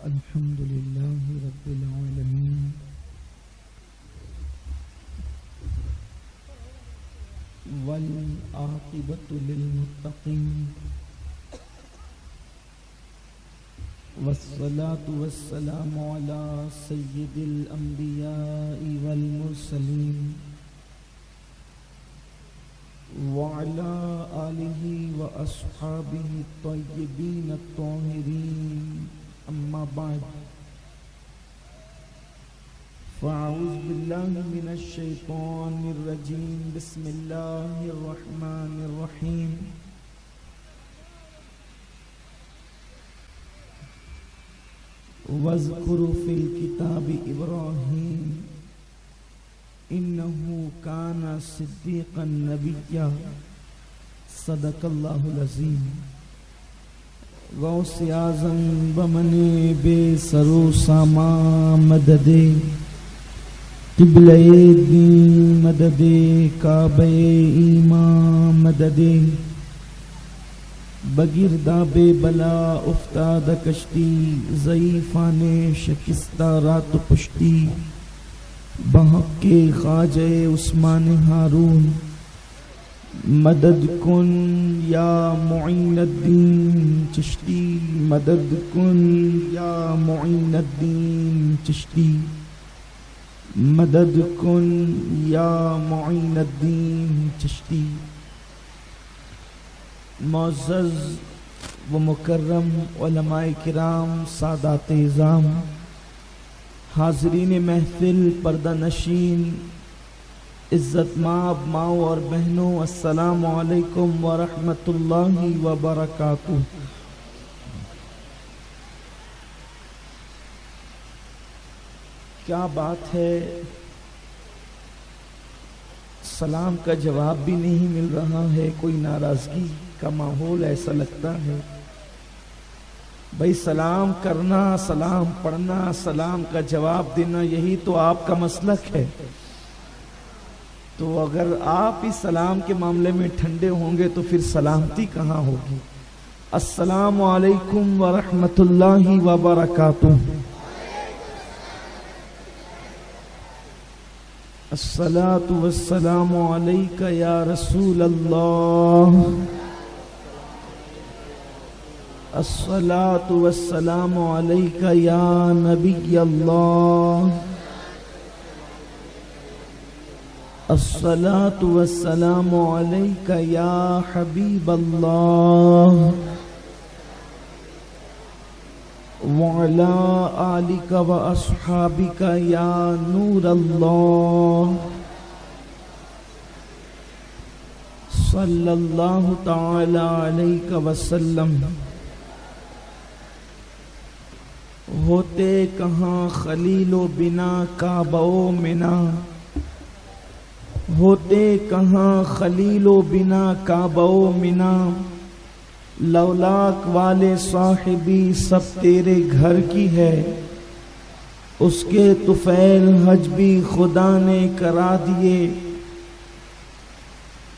الحمد لله رب العالمين والعاقبة للمتقين والصلاة والسلام على سيد الأنبياء والمرسلين وعلى آله وأصحابه الطيبين الطاهرين أما بعد فأعوذ بالله من الشيطان الرجيم بسم الله الرحمن الرحيم واذكر في الكتاب إبراهيم إنه كان صديقا نبيا صدق الله العظيم غوث اعظم بمنے بے سرو ساما مددے قبلہ دین مددے کعبہ ایمان مددے بگرداب بلا افتاد کشتی ضعیفان شکستہ رات پشتی بحق کے خواجہ عثمان ہارون مدد کن یا معین الدین چشتی مدد کن یا معین الدین چشتی مدد کن یا معین الدین چشتی معزز و مکرم علماء کرام سادات اعظام حاضرین محفل پردہ نشین عزت مآب ماؤں اور بہنوں السلام علیکم ورحمۃ اللہ وبرکاتہ۔ کیا بات ہے، سلام کا جواب بھی نہیں مل رہا ہے، کوئی ناراضگی کا ماحول ایسا لگتا ہے۔ بھائی سلام کرنا، سلام پڑھنا، سلام کا جواب دینا، یہی تو آپ کا مسلک ہے۔ تو اگر آپ اس سلام کے معاملے میں ٹھنڈے ہوں گے تو پھر سلامتی کہاں ہوگی؟ السلام علیکم ورحمۃ اللہ وبرکاتہ۔ الصلاۃ والسلام علیک یا رسول اللہ، الصلاۃ والسلام علیک یا نبی اللہ، الصلاۃ والسلام علیک یا حبیب اللہ، وعلی آلک و اصحابک یا نور اللہ، صلی اللہ تعالی علیہ وسلم۔ ہوتے کہاں خلیل و بنا کعبہ و منا، ہوتے کہاں خلیل و بنا کعبہ و منا، لولاک والے صاحبی سب تیرے گھر کی ہے، اس کے طفیل حج بھی خدا نے کرا دیے،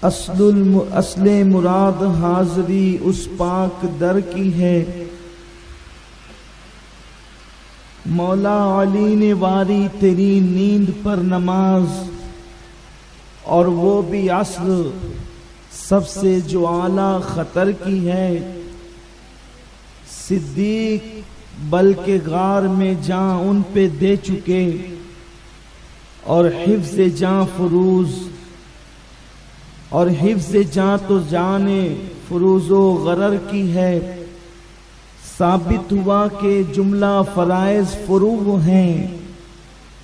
اصل مراد حاضری اس پاک در کی ہے، مولا علی نے واری تیری نیند پر نماز، اور وہ بھی عصر سب سے جو اعلیٰ خطر کی ہے، صدیق بلکہ غار میں جاں ان پہ دے چکے، اور حفظ جاں فروز، اور حفظ جاں تو جانے فروز و غرر کی ہے، ثابت ہوا کہ جملہ فرائض فروغ ہیں،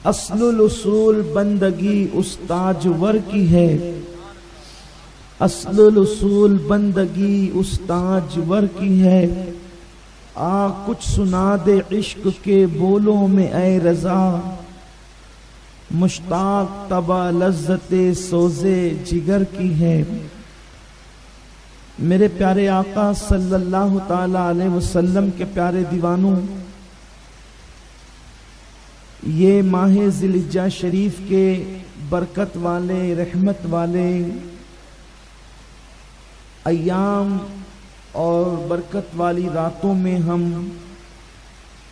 اصل الاصول بندگی استاجور کی ہے، اصل الاصول بندگی استاجور کی ہے، آ کچھ سنا دے عشق کے بولوں میں اے رضا، مشتاق طبع لذت سوزے جگر کی ہے۔ میرے پیارے آقا صلی اللہ تعالی علیہ وسلم کے پیارے دیوانوں، یہ ماہ ذی الحجہ شریف کے برکت والے، رحمت والے ایام اور برکت والی راتوں میں ہم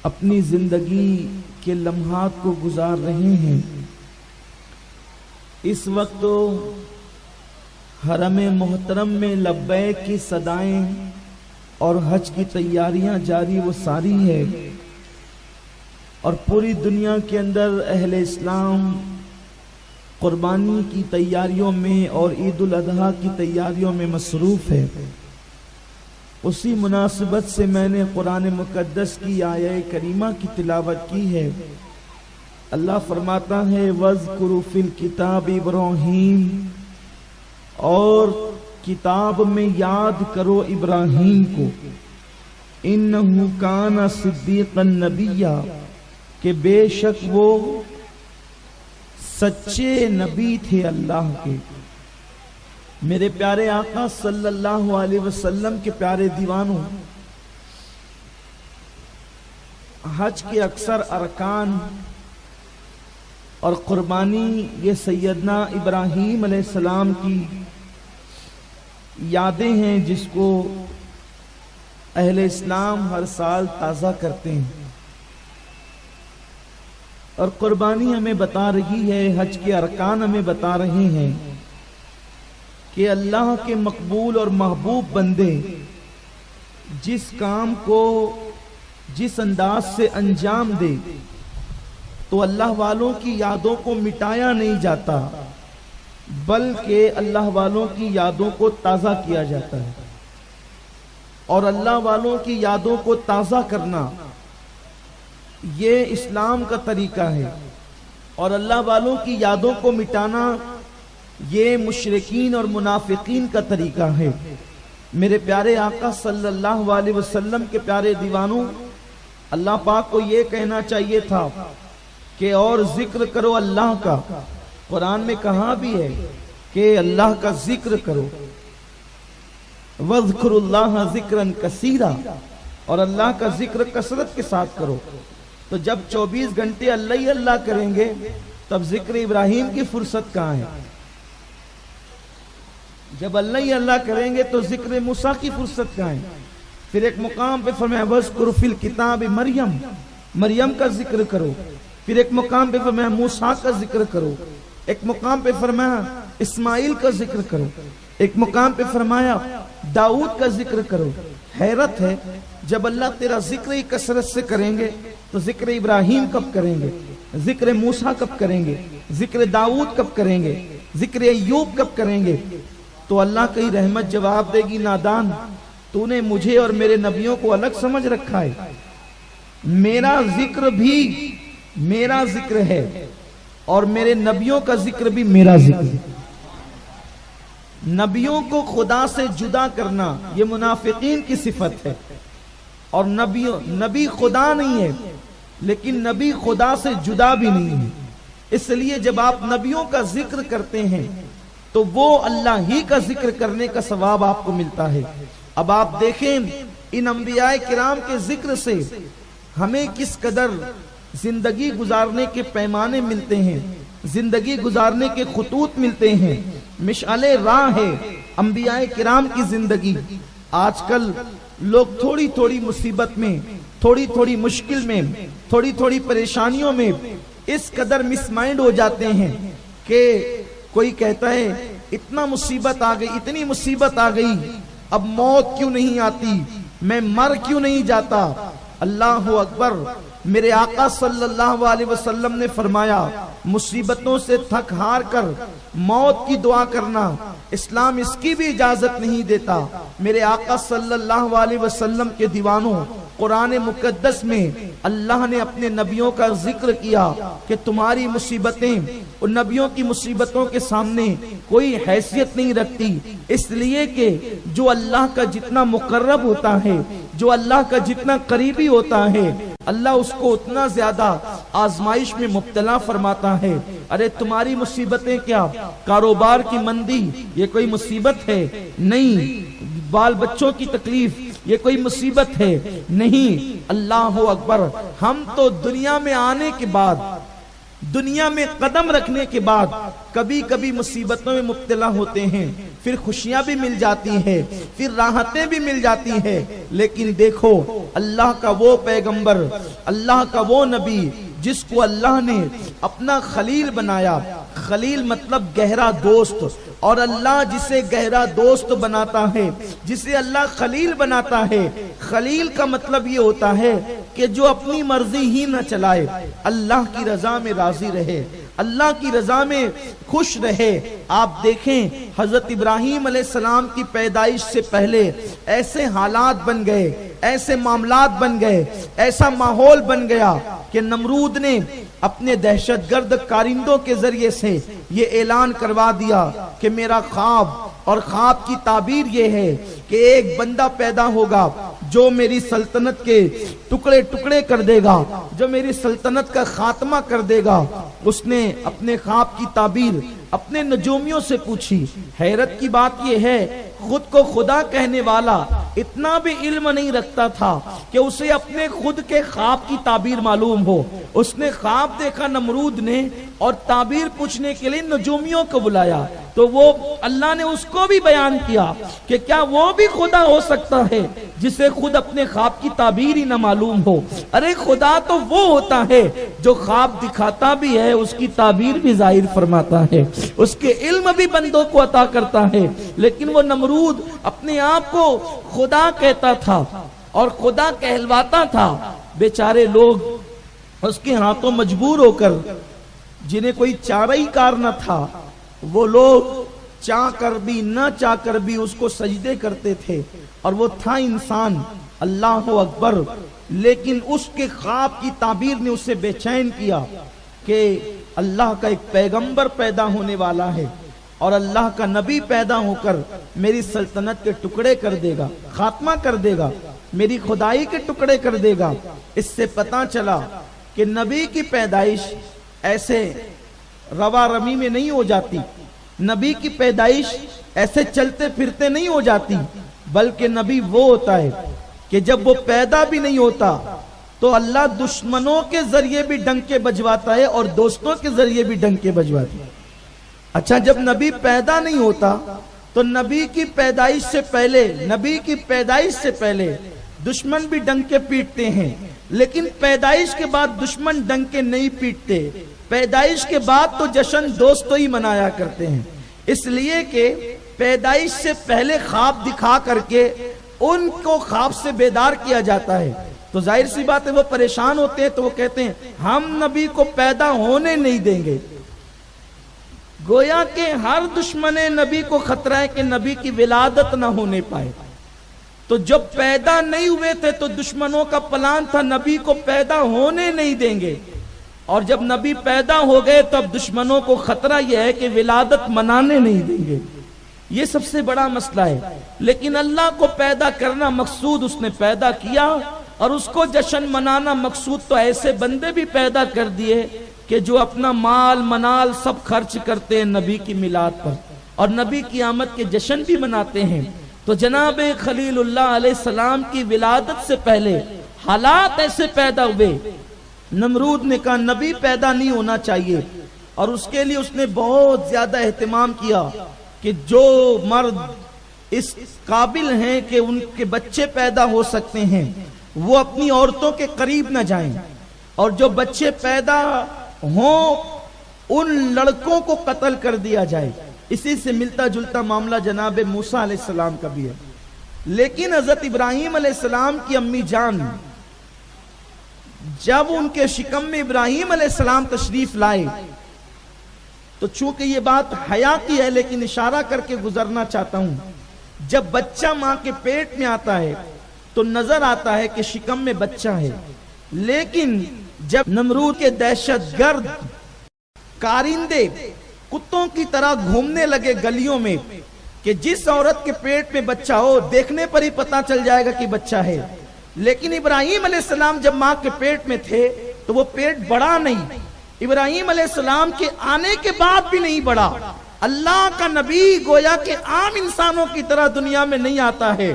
اپنی زندگی کے لمحات کو گزار رہے ہیں۔ اس وقت تو حرم محترم میں لبیک کی صدائیں اور حج کی تیاریاں جاری و ساری ہے، اور پوری دنیا کے اندر اہل اسلام قربانی کی تیاریوں میں اور عید الاضحیٰ کی تیاریوں میں مصروف ہے۔ اسی مناسبت سے میں نے قرآن مقدس کی آیہ کریمہ کی تلاوت کی ہے۔ اللہ فرماتا ہے وَاذْكُرُوا فِي الْكِتَابِ إِبْرَاهِيمَ، اور کتاب میں یاد کرو ابراہیم کو، إِنَّهُ كَانَ صِدِّيقًا نَبِيًّا، کہ بے شک وہ سچے نبی تھے اللہ کے۔ میرے پیارے آقا صلی اللہ علیہ وسلم کے پیارے دیوانوں، حج کے اکثر ارکان اور قربانی یہ سیدنا ابراہیم علیہ السلام کی یادیں ہیں، جس کو اہل اسلام ہر سال تازہ کرتے ہیں، اور قربانی ہمیں بتا رہی ہے، حج کے ارکان ہمیں بتا رہے ہیں کہ اللہ کے مقبول اور محبوب بندے جس کام کو جس انداز سے انجام دے تو اللہ والوں کی یادوں کو مٹایا نہیں جاتا، بلکہ اللہ والوں کی یادوں کو تازہ کیا جاتا ہے۔ اور اللہ والوں کی یادوں کو تازہ کرنا یہ اسلام کا طریقہ ہے، اور اللہ والوں کی یادوں کو مٹانا یہ مشرکین اور منافقین کا طریقہ ہے۔ میرے پیارے آقا صلی اللہ علیہ وسلم کے پیارے دیوانوں، اللہ پاک کو یہ کہنا چاہیے تھا کہ اور ذکر کرو اللہ کا۔ قرآن میں کہا بھی ہے کہ اللہ کا ذکر کرو، وَاذْكُرُوا اللَّهَ ذِكْرًا كَثِيرًا، اور اللہ کا ذکر کثرت کے ساتھ کرو۔ تو جب 24 گھنٹے اللہ ہی اللہ کریں گے تب ذکر ابراہیم کی فرصت کہاں ہے؟ جب اللہ ہی اللہ کریں گے تو ذکر موسیٰ کی فرصت کہاں ہے؟ پھر ایک مقام پہ فرمایا وَاذْكُرْ فِي الْكِتَابِ مریم، مریم کا ذکر کرو۔ پھر ایک مقام پہ فرمایا موسیٰ کا ذکر کرو۔ ایک مقام پہ فرمایا اسماعیل کا ذکر کرو۔ ایک مقام پہ فرمایا داؤد کا ذکر کرو۔ حیرت ہے، جب اللہ تیرا ذکر ہی کثرت سے کریں گے تو ذکر ابراہیم کب کریں گے؟ ذکر موسیٰ کب کریں گے؟ ذکر داؤد کب کریں گے؟ ذکر ایوب کب کریں گے؟ تو اللہ کی رحمت جواب دے گی نادان، تو نے مجھے اور میرے نبیوں کو الگ سمجھ رکھا ہے۔ میرا ذکر بھی میرا ذکر ہے، اور میرے نبیوں کا ذکر بھی میرا ذکر ہے۔ نبیوں کو خدا سے جدا کرنا یہ منافقین کی صفت ہے، اور نبی خدا نہیں ہے، لیکن نبی خدا سے جدا بھی نہیں ہے۔ اس لیے جب آپ نبیوں کا ذکر کرتے ہیں تو وہ اللہ ہی کا ذکر کرنے کا ثواب آپ کو ملتا ہے۔ اب آپ دیکھیں ان انبیاء کرام کے ذکر سے ہمیں کس قدر زندگی گزارنے کے پیمانے ملتے ہیں، زندگی گزارنے کے خطوط ملتے ہیں، مشعل راہ ہے انبیاء کرام کی زندگی۔ آج کل لوگ تھوڑی تھوڑی مصیبت میں، تھوڑی تھوڑی مشکل میں، تھوڑی تھوڑی پریشانیوں میں اس قدر مس مائنڈ ہو جاتے ہیں کہ کوئی کہتا ہے اتنا مصیبت آ گئی، اتنی مصیبت آ گئی، اب موت کیوں نہیں آتی، میں مر کیوں نہیں جاتا۔ اللہ اکبر، میرے آقا صلی اللہ علیہ وسلم نے فرمایا مصیبتوں سے تھک ہار کر موت کی دعا کرنا اسلام اس کی بھی اجازت نہیں دیتا۔ میرے آقا صلی اللہ علیہ وسلم کے دیوانوں، قرآن مقدس میں اللہ نے اپنے نبیوں کا ذکر کیا کہ تمہاری مصیبتیں ان نبیوں کی مصیبتوں کے سامنے کوئی حیثیت نہیں رکھتی، اس لیے کہ جو اللہ کا جتنا مقرب ہوتا ہے، جو اللہ کا جتنا قریبی ہوتا ہے، اللہ اس کو اتنا زیادہ آزمائش میں مبتلا فرماتا ہے۔ ارے تمہاری مصیبتیں کیا؟ کاروبار کی مندی یہ کوئی مصیبت ہے؟ نہیں۔ بال بچوں کی تکلیف یہ کوئی مصیبت ہے؟ نہیں۔ اللہ اکبر، ہم تو دنیا میں آنے کے بعد، دنیا میں قدم رکھنے کے بعد کبھی کبھی مصیبتوں میں مبتلا ہوتے ہیں، پھر خوشیاں بھی مل جاتی ہیں، پھر راحتیں بھی مل جاتی ہیں۔ لیکن دیکھو اللہ کا وہ پیغمبر، اللہ کا وہ نبی جس کو اللہ نے اپنا خلیل بنایا، خلیل مطلب گہرا دوست، اور اللہ جسے گہرا دوست بناتا ہے، جسے اللہ خلیل بناتا ہے، خلیل کا مطلب یہ ہوتا ہے کہ جو اپنی مرضی ہی نہ چلائے، اللہ کی رضا میں راضی رہے، اللہ کی رضا میں خوش رہے۔ آپ دیکھیں حضرت ابراہیم علیہ السلام کی پیدائش سے پہلے ایسے حالات بن گئے، ایسے معاملات بن گئے، ایسا ماحول بن گیا کہ نمرود نے اپنے دہشت گرد کارندوں کے ذریعے سے یہ اعلان کروا دیا کہ میرا خواب، اور خواب کی تعبیر یہ ہے کہ ایک بندہ پیدا ہوگا جو میری سلطنت کے ٹکڑے ٹکڑے کر دے گا، جو میری سلطنت کا خاتمہ کر دے گا۔ اس نے اپنے خواب کی تعبیر اپنے نجومیوں سے پوچھی۔ حیرت کی بات یہ ہے خود کو خدا کہنے والا اتنا بھی علم نہیں رکھتا تھا کہ اسے اپنے خود کے خواب کی تعبیر معلوم ہو۔ اس نے خواب دیکھا نمرود نے، اور تعبیر پوچھنے کے لیے نجومیوں کو بلایا، تو وہ اللہ نے اس کو بھی بیان کیا کہ کیا وہ بھی خدا ہو سکتا ہے جسے خود اپنے خواب کی تعبیر ہی نہ معلوم ہو؟ ارے خدا تو وہ ہوتا ہے جو خواب دکھاتا بھی ہے، اس کی تعبیر بھی ظاہر فرماتا ہے، اس کے علم بھی بندوں کو عطا کرتا ہے۔ لیکن وہ نمرود اپنے آپ کو خدا کہتا تھا اور خدا کہلواتا تھا۔ بیچارے لوگ اس کے ہاتھوں مجبور ہو کر، جنہیں کوئی چارہ ہی کار نہ تھا، وہ لوگ چاہ کر بھی نہ چاہ کر بھی اس کو سجدے کرتے تھے، اور وہ تھا انسان، اللہ اکبر۔ لیکن اس کے خواب کی تعبیر نے اسے بے چین کیا کہ اللہ کا ایک پیغمبر پیدا ہونے والا ہے، اور اللہ کا نبی پیدا ہو کر میری سلطنت کے ٹکڑے کر دے گا، خاتمہ کر دے گا، میری خدائی کے ٹکڑے کر دے گا۔ اس سے پتا چلا کہ نبی کی پیدائش ایسے روا رمی میں نہیں ہو جاتی، نبی کی پیدائش ایسے چلتے پھرتے نہیں ہو جاتی، بلکہ نبی وہ ہوتا ہے کہ جب وہ پیدا بھی نہیں ہوتا تو اللہ دشمنوں کے ذریعے بھی ڈنکے بجواتا ہے اور دوستوں کے ذریعے بھی ڈنکے بجواتا ہے۔ اچھا، جب نبی پیدا نہیں ہوتا تو نبی کی پیدائش سے پہلے دشمن بھی ڈنکے پیٹتے ہیں، لیکن پیدائش کے بعد دشمن ڈنکے نہیں پیٹتے، پیدائش کے بعد تو جشن دوستوں ہی منایا کرتے ہیں، اس لیے کہ پیدائش سے پہلے خواب دکھا کر کے ان کو خواب سے بیدار کیا جاتا ہے۔ تو ظاہر سی بات ہے وہ پریشان ہوتے ہیں، تو وہ کہتے ہیں ہم نبی کو پیدا ہونے نہیں دیں گے۔ گویا کہ ہر دشمن نبی کو خطرہ ہے کہ نبی کی ولادت نہ ہونے پائے۔ تو جب پیدا نہیں ہوئے تھے تو دشمنوں کا پلان تھا نبی کو پیدا ہونے نہیں دیں گے، اور جب نبی پیدا ہو گئے تو اب دشمنوں کو خطرہ یہ ہے کہ ولادت منانے نہیں دیں گے۔ یہ سب سے بڑا مسئلہ ہے۔ لیکن اللہ کو پیدا کرنا مقصود، اس نے پیدا کیا، اور اس کو جشن منانا مقصود، تو ایسے بندے بھی پیدا کر دیے کہ جو اپنا مال منال سب خرچ کرتے ہیں نبی کی میلاد پر، اور نبی کی آمد کے جشن بھی مناتے ہیں۔ تو جناب خلیل اللہ علیہ السلام کی ولادت سے پہلے حالات ایسے پیدا ہوئے، نمرود نے کہا نبی پیدا نہیں ہونا چاہیے، اور اس کے لیے اس نے بہت زیادہ اہتمام کیا کہ جو مرد اس قابل ہیں کہ ان کے بچے پیدا ہو سکتے ہیں وہ اپنی عورتوں کے قریب نہ جائیں، اور جو بچے پیدا ہوں ان لڑکوں کو قتل کر دیا جائے۔ اسی سے ملتا جلتا معاملہ جناب موسیٰ علیہ السلام کا بھی ہے۔ لیکن حضرت ابراہیم علیہ السلام کی امی جان جب ان کے شکم میں ابراہیم علیہ السلام تشریف لائے، تو چونکہ یہ بات حیا کی ہے لیکن اشارہ کر کے گزرنا چاہتا ہوں، جب بچہ ماں کے پیٹ میں آتا ہے تو نظر آتا ہے کہ شکم میں بچہ ہے، لیکن جب نمرود کے دہشت گرد کارندے کتوں کی طرح گھومنے لگے گلیوں میں کہ جس عورت کے پیٹ میں بچہ ہو دیکھنے پر ہی پتا چل جائے گا کہ بچہ ہے، لیکن ابراہیم علیہ السلام جب ماں کے پیٹ میں تھے تو وہ پیٹ بڑا نہیں، ابراہیم علیہ السلام کے آنے کے بعد بھی نہیں بڑھا۔ اللہ کا نبی گویا کہ عام انسانوں کی طرح دنیا میں نہیں آتا ہے،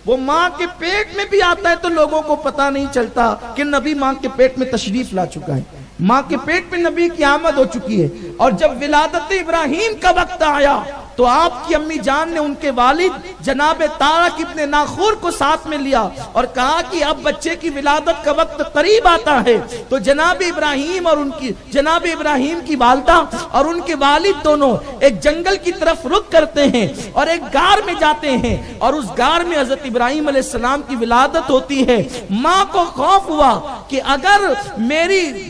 وہ ماں کے پیٹ میں بھی آتا ہے تو لوگوں کو پتا نہیں چلتا کہ نبی ماں کے پیٹ میں تشریف لا چکا ہے، ماں کے پیٹ میں نبی کی آمد ہو چکی ہے۔ اور جب ولادت ابراہیم کا وقت آیا تو آپ کی امی جان نے ان کے والد جناب طارق ابن ناخور کو ساتھ میں لیا اور کہا کہ اب بچے کی ولادت کا وقت قریب آتا ہے. تو جناب ابراہیم کی والدہ اور ان کے والد دونوں ایک جنگل کی طرف رخ کرتے ہیں اور ایک غار میں جاتے ہیں اور اس غار میں حضرت ابراہیم علیہ السلام کی ولادت ہوتی ہے. ماں کو خوف ہوا کہ اگر میری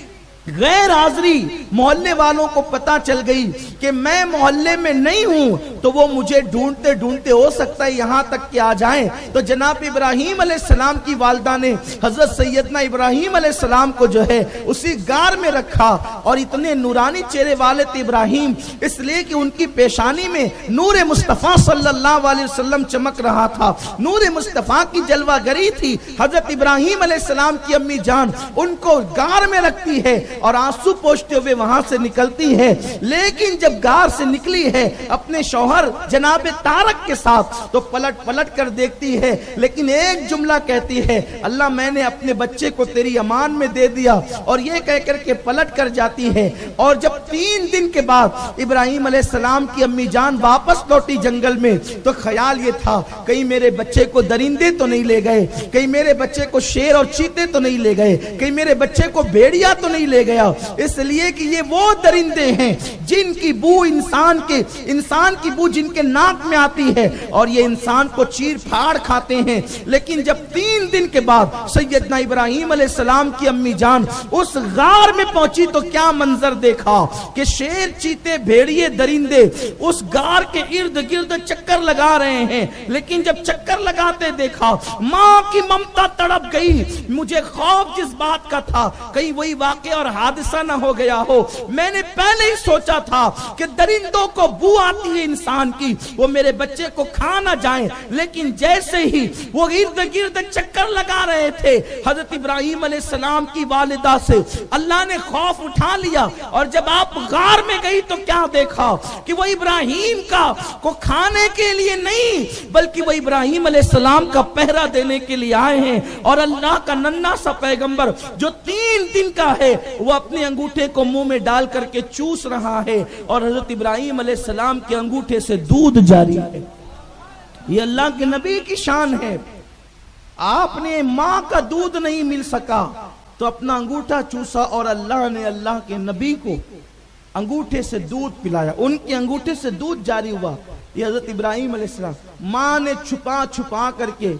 غیر حاضری محلے والوں کو پتا چل گئی کہ میں محلے میں نہیں ہوں تو وہ مجھے ڈھونڈتے ڈھونڈتے ہو سکتا ہے یہاں تک کہ آ جائیں. تو جناب ابراہیم علیہ السلام کی والدہ نے حضرت سیدنا ابراہیم علیہ السلام کو جو ہے اسی غار میں رکھا اور اتنے نورانی چہرے والے تھے ابراہیم اس لیے کہ ان کی پیشانی میں نور مصطفیٰ صلی اللہ علیہ وسلم چمک رہا تھا. نور مصطفیٰ کی جلوہ گری تھی. حضرت ابراہیم علیہ السلام کی امی جان ان کو غار میں رکھتی ہے اور آنسو پوچھتے ہوئے وہاں سے نکلتی ہے. لیکن جب غار سے نکلی ہے اپنے شوہر جناب طارق کے ساتھ تو پلٹ کر دیکھتی ہے لیکن ایک جملہ کہتی ہے اللہ میں نے اپنے بچے کو تیری امان میں دے دیا اور یہ کہہ کر کے پلٹ کر جاتی ہے. اور جب 3 دن کے بعد ابراہیم علیہ السلام کی امی جان واپس لوٹی جنگل میں تو خیال یہ تھا کہیں میرے بچے کو درندے تو نہیں لے گئے, کہیں میرے بچے کو شیر اور چیتے تو نہیں لے گئے, کہیں میرے بچے کو بھیڑیا تو نہیں لے گیا. اس لیے کہ یہ وہ درندے ہیں جن کی بو انسان کی بو جن کے ناک میں آتی ہے اور یہ انسان کو چیر پھاڑ کھاتے ہیں. لیکن جب 3 دن کے بعد سیدنا ابراہیم علیہ السلام کی امی جان اس غار میں پہنچی تو کیا منظر دیکھا کہ شیر چیتے بھیڑیے درندے اس غار کے ارد گرد چکر لگا رہے ہیں. لیکن جب چکر لگاتے دیکھا ماں کی ممتا تڑپ گئی. مجھے خوف جس بات کا تھا کہیں وہی واقعہ اور حادثہ نہ ہو گیا ہو. میں نے پہلے ہی سوچا تھا کہ درندوں کو بو آتی ہے انسان کی, وہ میرے بچے کو کھا نہ جائیں. لیکن جیسے ہی وہ ارد گرد چکر لگا رہے تھے حضرت ابراہیم علیہ السلام کی والدہ سے اللہ نے خوف اٹھا لیا. اور جب آپ غار میں گئی تو کیا دیکھا کہ وہ ابراہیم کو کھانے کے لیے نہیں بلکہ وہ ابراہیم علیہ السلام کا پہرا دینے کے لیے آئے ہیں. اور اللہ کا ننھا سا پیغمبر جو 3 دن کا ہے وہ اپنے انگوٹھے کو منہ میں ڈال کر کے چوس رہا ہے اور حضرت ابراہیم علیہ السلام کے انگوٹھے سے دودھ جاری ہے. یہ اللہ کے نبی کی شان ہے. آپ نے ماں کا دودھ نہیں مل سکا تو اپنا انگوٹھا چوسا اور اللہ نے اللہ کے نبی کو انگوٹھے سے دودھ پلایا, ان کے انگوٹھے سے دودھ جاری ہوا. یہ حضرت ابراہیم علیہ السلام ماں نے چھپا کر کے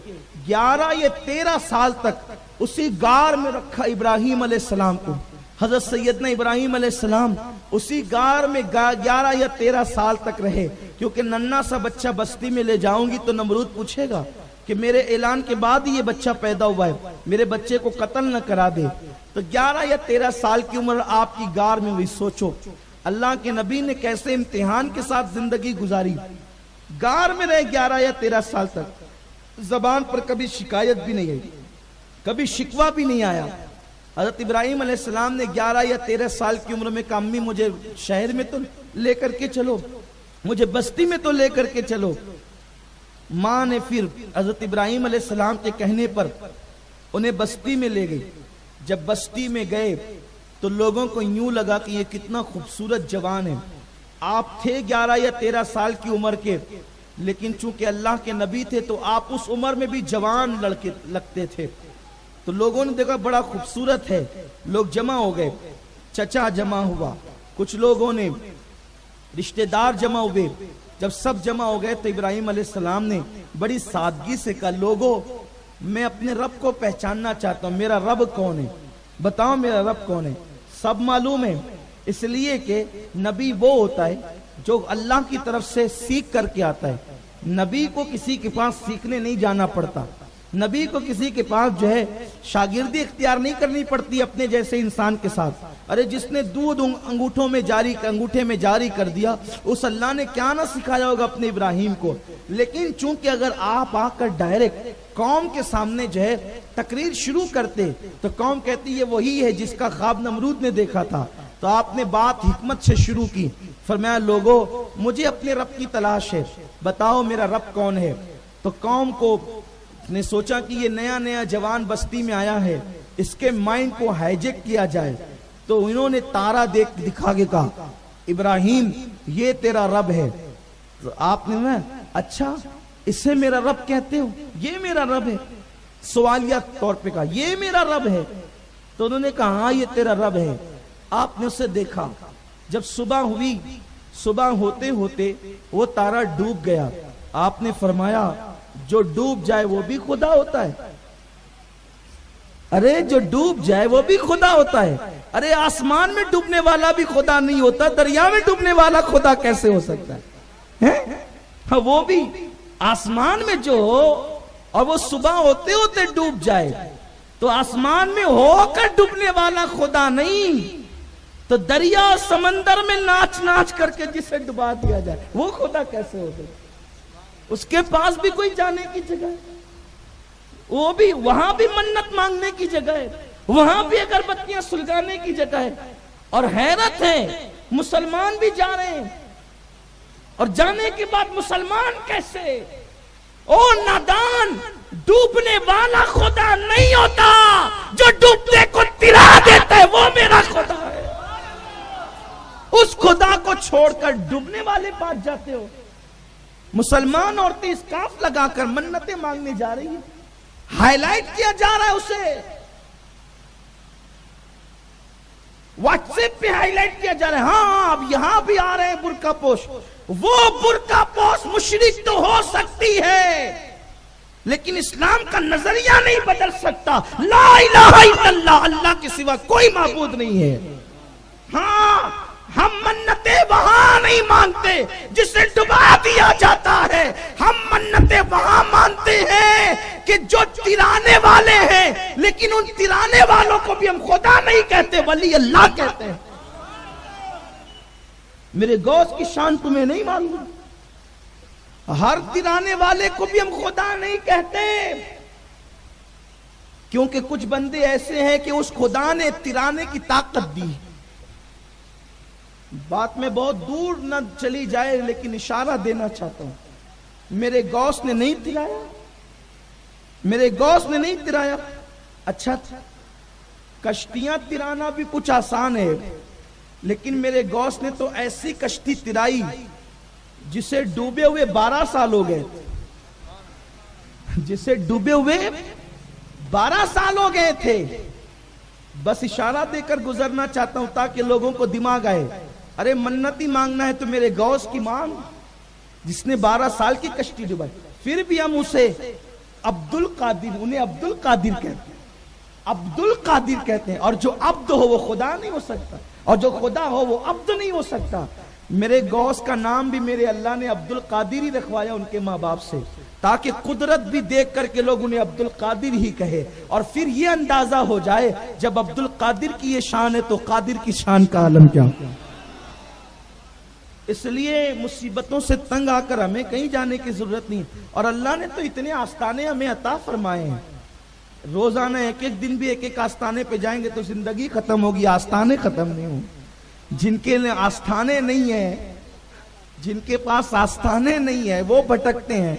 11 یا 13 سال تک اسی غار میں رکھا ابراہیم علیہ السلام کو. حضرت سیدنا ابراہیم علیہ السلام اسی غار میں 11 یا 13 سال تک رہے کیونکہ ننھا سا بچہ بستی میں لے جاؤں گی تو نمرود پوچھے گا کہ میرے اعلان کے بعد ہی یہ بچہ پیدا ہوا ہے, میرے بچے کو قتل نہ کرا دے. تو 11 یا 13 سال کی عمر آپ کی غار میں ہوئی. سوچو اللہ کے نبی نے کیسے امتحان کے ساتھ زندگی گزاری. غار میں رہے 11 یا 13 سال تک, زبان پر کبھی شکایت بھی نہیں آئی, کبھی شکوہ بھی نہیں آیا. حضرت ابراہیم علیہ السلام نے 11 یا 13 سال کی عمر میں کہا امی مجھے شہر میں تو لے کر کے چلو, مجھے بستی میں تو لے کر کے چلو. ماں نے پھر حضرت ابراہیم علیہ السلام کے کہنے پر انہیں بستی میں لے گئی. جب بستی میں گئے تو لوگوں کو یوں لگا کہ یہ کتنا خوبصورت جوان ہے. آپ تھے 11 یا 13 سال کی عمر کے, لیکن چونکہ اللہ کے نبی تھے تو آپ اس عمر میں بھی جوان لڑکے لگتے تھے. تو لوگوں نے دیکھا بڑا خوبصورت ہے, لوگ جمع ہو گئے, چچا جمع ہوا, کچھ لوگوں نے رشتہ دار جمع ہوئے. جب سب جمع ہو گئے تو ابراہیم علیہ السلام نے بڑی سادگی سے کہا لوگوں میں اپنے رب کو پہچاننا چاہتا ہوں, میرا رب کون ہے, بتاؤ میرا رب کون ہے. سب معلوم ہے, اس لیے کہ نبی وہ ہوتا ہے جو اللہ کی طرف سے سیکھ کر کے آتا ہے. نبی کو کسی کے پاس سیکھنے نہیں جانا پڑتا, نبی کو کسی کے پاس جو ہے شاگردی اختیار نہیں کرنی پڑتی اپنے جیسے انسان کے ساتھ. ارے جس نے دودھ انگوٹھے میں جاری کر دیا اس اللہ نے کیا نہ سکھایا ہوگا اپنے ابراہیم کو. لیکن چونکہ اگر آپ آ کر ڈائریکٹ قوم کے سامنے جو ہے تقریر شروع کرتے تو قوم کہتی یہ وہی ہے جس کا خواب نمرود نے دیکھا تھا. تو آپ نے بات حکمت سے شروع کی, فرمایا لوگوں مجھے اپنے رب کی تلاش ہے, بتاؤ میرا رب کون ہے. تو قوم کو نے سوچا کہ یہ نیا جوان بستی میں آیا ہے, اس کے مائنڈ کو ہائیجیک کیا جائے. تو انہوں نے تارا دکھا کے کہا ابراہیم یہ تیرا رب ہے, تو آپ نے میں اچھا اسے میرا رب کہتے ہو؟ یہ میرا رب ہے، سوالیہ طور پہ کہا یہ میرا رب ہے؟ تو انہوں نے کہا ہاں یہ تیرا رب ہے۔ آپ نے اسے دیکھا، جب صبح ہوئی، صبح ہوتے ہوتے وہ تارا ڈوب گیا۔ آپ نے فرمایا جو ڈوب جائے وہ بھی خدا ہوتا ہے؟ ارے جو ڈوب جائے وہ بھی خدا ہوتا ہے؟ ارے آسمان میں ڈوبنے والا بھی خدا نہیں ہوتا، دریا میں ڈوبنے والا خدا کیسے ہو سکتا ہے؟ وہ بھی آسمان میں جو ہو اور وہ صبح ہوتے ہوتے ڈوب جائے تو آسمان میں ہو کر ڈوبنے والا خدا نہیں، تو دریا سمندر میں ناچ ناچ کر کے جسے ڈبا دیا جائے وہ خدا کیسے ہو سکتا؟ اس کے پاس بھی کوئی جانے کی جگہ ہے، وہ بھی وہاں بھی منت مانگنے کی جگہ ہے، وہاں بھی اگربتیاں سلگانے کی جگہ ہے۔ اور حیرت ہے مسلمان بھی جا رہے ہیں، اور جانے کے بعد مسلمان کیسے؟ او نادان، ڈوبنے والا خدا نہیں ہوتا، جو ڈوبنے کو ترا دیتا ہے وہ میرا خدا ہے۔ اس خدا کو چھوڑ کر ڈوبنے والے پاس جاتے ہو۔ مسلمان عورتیں اسکارف لگا کر منتیں مانگنے جا رہی ہیں، ہائی لائٹ کیا جا رہا ہے اسے، واٹس ایپ پہ ہائی لائٹ کیا جا رہا ہے۔ ہاں اب یہاں بھی آ رہے ہیں برقع پوش، وہ برقع پوش مشرک تو ہو سکتی ہے لیکن اسلام کا نظریہ نہیں بدل سکتا۔ لا الہ الا اللہ، اللہ کے سوا کوئی معبود نہیں ہے۔ ہاں ہم منتیں وہاں نہیں مانگتے جسے ڈبا دیا جاتا ہے، ہم منتیں وہاں مانتے ہیں کہ جو ترانے والے ہیں، لیکن ان ترانے والوں کو بھی ہم خدا نہیں کہتے، ولی اللہ کہتے ہیں۔ میرے غوث کی شان تمہیں نہیں معلوم؟ ہر ترانے والے کو بھی ہم خدا نہیں کہتے، کیونکہ کچھ بندے ایسے ہیں کہ اس خدا نے ترانے کی طاقت دی۔ بات میں بہت دور نہ چلی جائے لیکن اشارہ دینا چاہتا ہوں، میرے غوث نے نہیں ترایا، میرے غوث نے نہیں ترایا۔ اچھا کشتیاں ترانا بھی کچھ آسان ہے، لیکن میرے غوث نے تو ایسی کشتی ترائی جسے ڈوبے ہوئے 12 سال ہو گئے، جسے ڈوبے ہوئے 12 سال ہو گئے تھے۔ بس اشارہ دے کر گزرنا چاہتا ہوں تاکہ لوگوں کو دماغ آئے، ارے منتی مانگنا ہے تو میرے غوث کی مانگ جس نے 12 سال کی کشتی ڈبائی۔ پھر بھی ہم اسے عبد القادر، انہیں عبد القادر کہتے ہیں، عبد القادر کہتے ہیں، اور جو عبد ہو وہ خدا نہیں ہو سکتا، اور جو خدا ہو وہ عبد نہیں ہو سکتا۔ میرے غوث کا نام بھی میرے اللہ نے عبد القادر ہی رکھوایا ان کے ماں باپ سے، تاکہ قدرت بھی دیکھ کر کے لوگ انہیں عبد القادر ہی کہے، اور پھر یہ اندازہ ہو جائے جب عبد القادر کی یہ شان ہے تو قادر کی شان کا عالم کیا۔ اس لیے مصیبتوں سے تنگ آ کر ہمیں کہیں جانے کی ضرورت نہیں، اور اللہ نے تو اتنے آستانے ہمیں عطا فرمائے ہیں، روزانہ ایک ایک دن بھی ایک ایک آستانے پہ جائیں گے تو زندگی ختم ہوگی، آستانے ختم نہیں ہوں۔ جن کے لیے آستانے نہیں ہیں، جن کے پاس آستانے نہیں ہیں وہ بھٹکتے ہیں،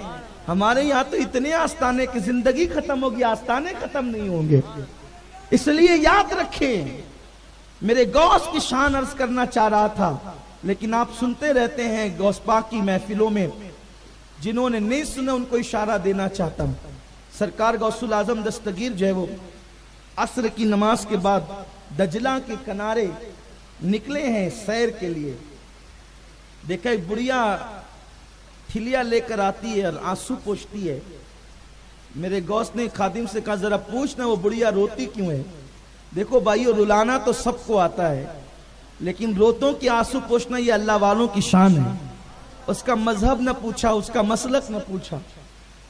ہمارے یہاں تو اتنے آستانے کہ زندگی ختم ہوگی، آستانے ختم نہیں ہوں گے۔ اس لیے یاد رکھیں، میرے غوث کی شان عرض کرنا چاہ رہا تھا، لیکن آپ سنتے رہتے ہیں غوث پاک کی محفلوں میں، جنہوں نے نہیں سنا ان کو اشارہ دینا چاہتا ہوں۔ سرکار غوث العظم دستگیر جو ہے وہ عصر کی نماز کے بعد دجلہ کے کنارے نکلے ہیں سیر کے لیے۔ دیکھا ایک بڑھیا تھلیا لے کر آتی ہے اور آنسو پوچھتی ہے۔ میرے غوث نے خادم سے کہا ذرا پوچھنا وہ بڑھیا روتی کیوں ہے؟ دیکھو بھائیو، رلانا تو سب کو آتا ہے، لیکن روتوں کی آنسو پوچھنا یہ اللہ والوں کی شان ہے۔ اس کا مذہب نہ پوچھا، اس کا مسلک نہ پوچھا،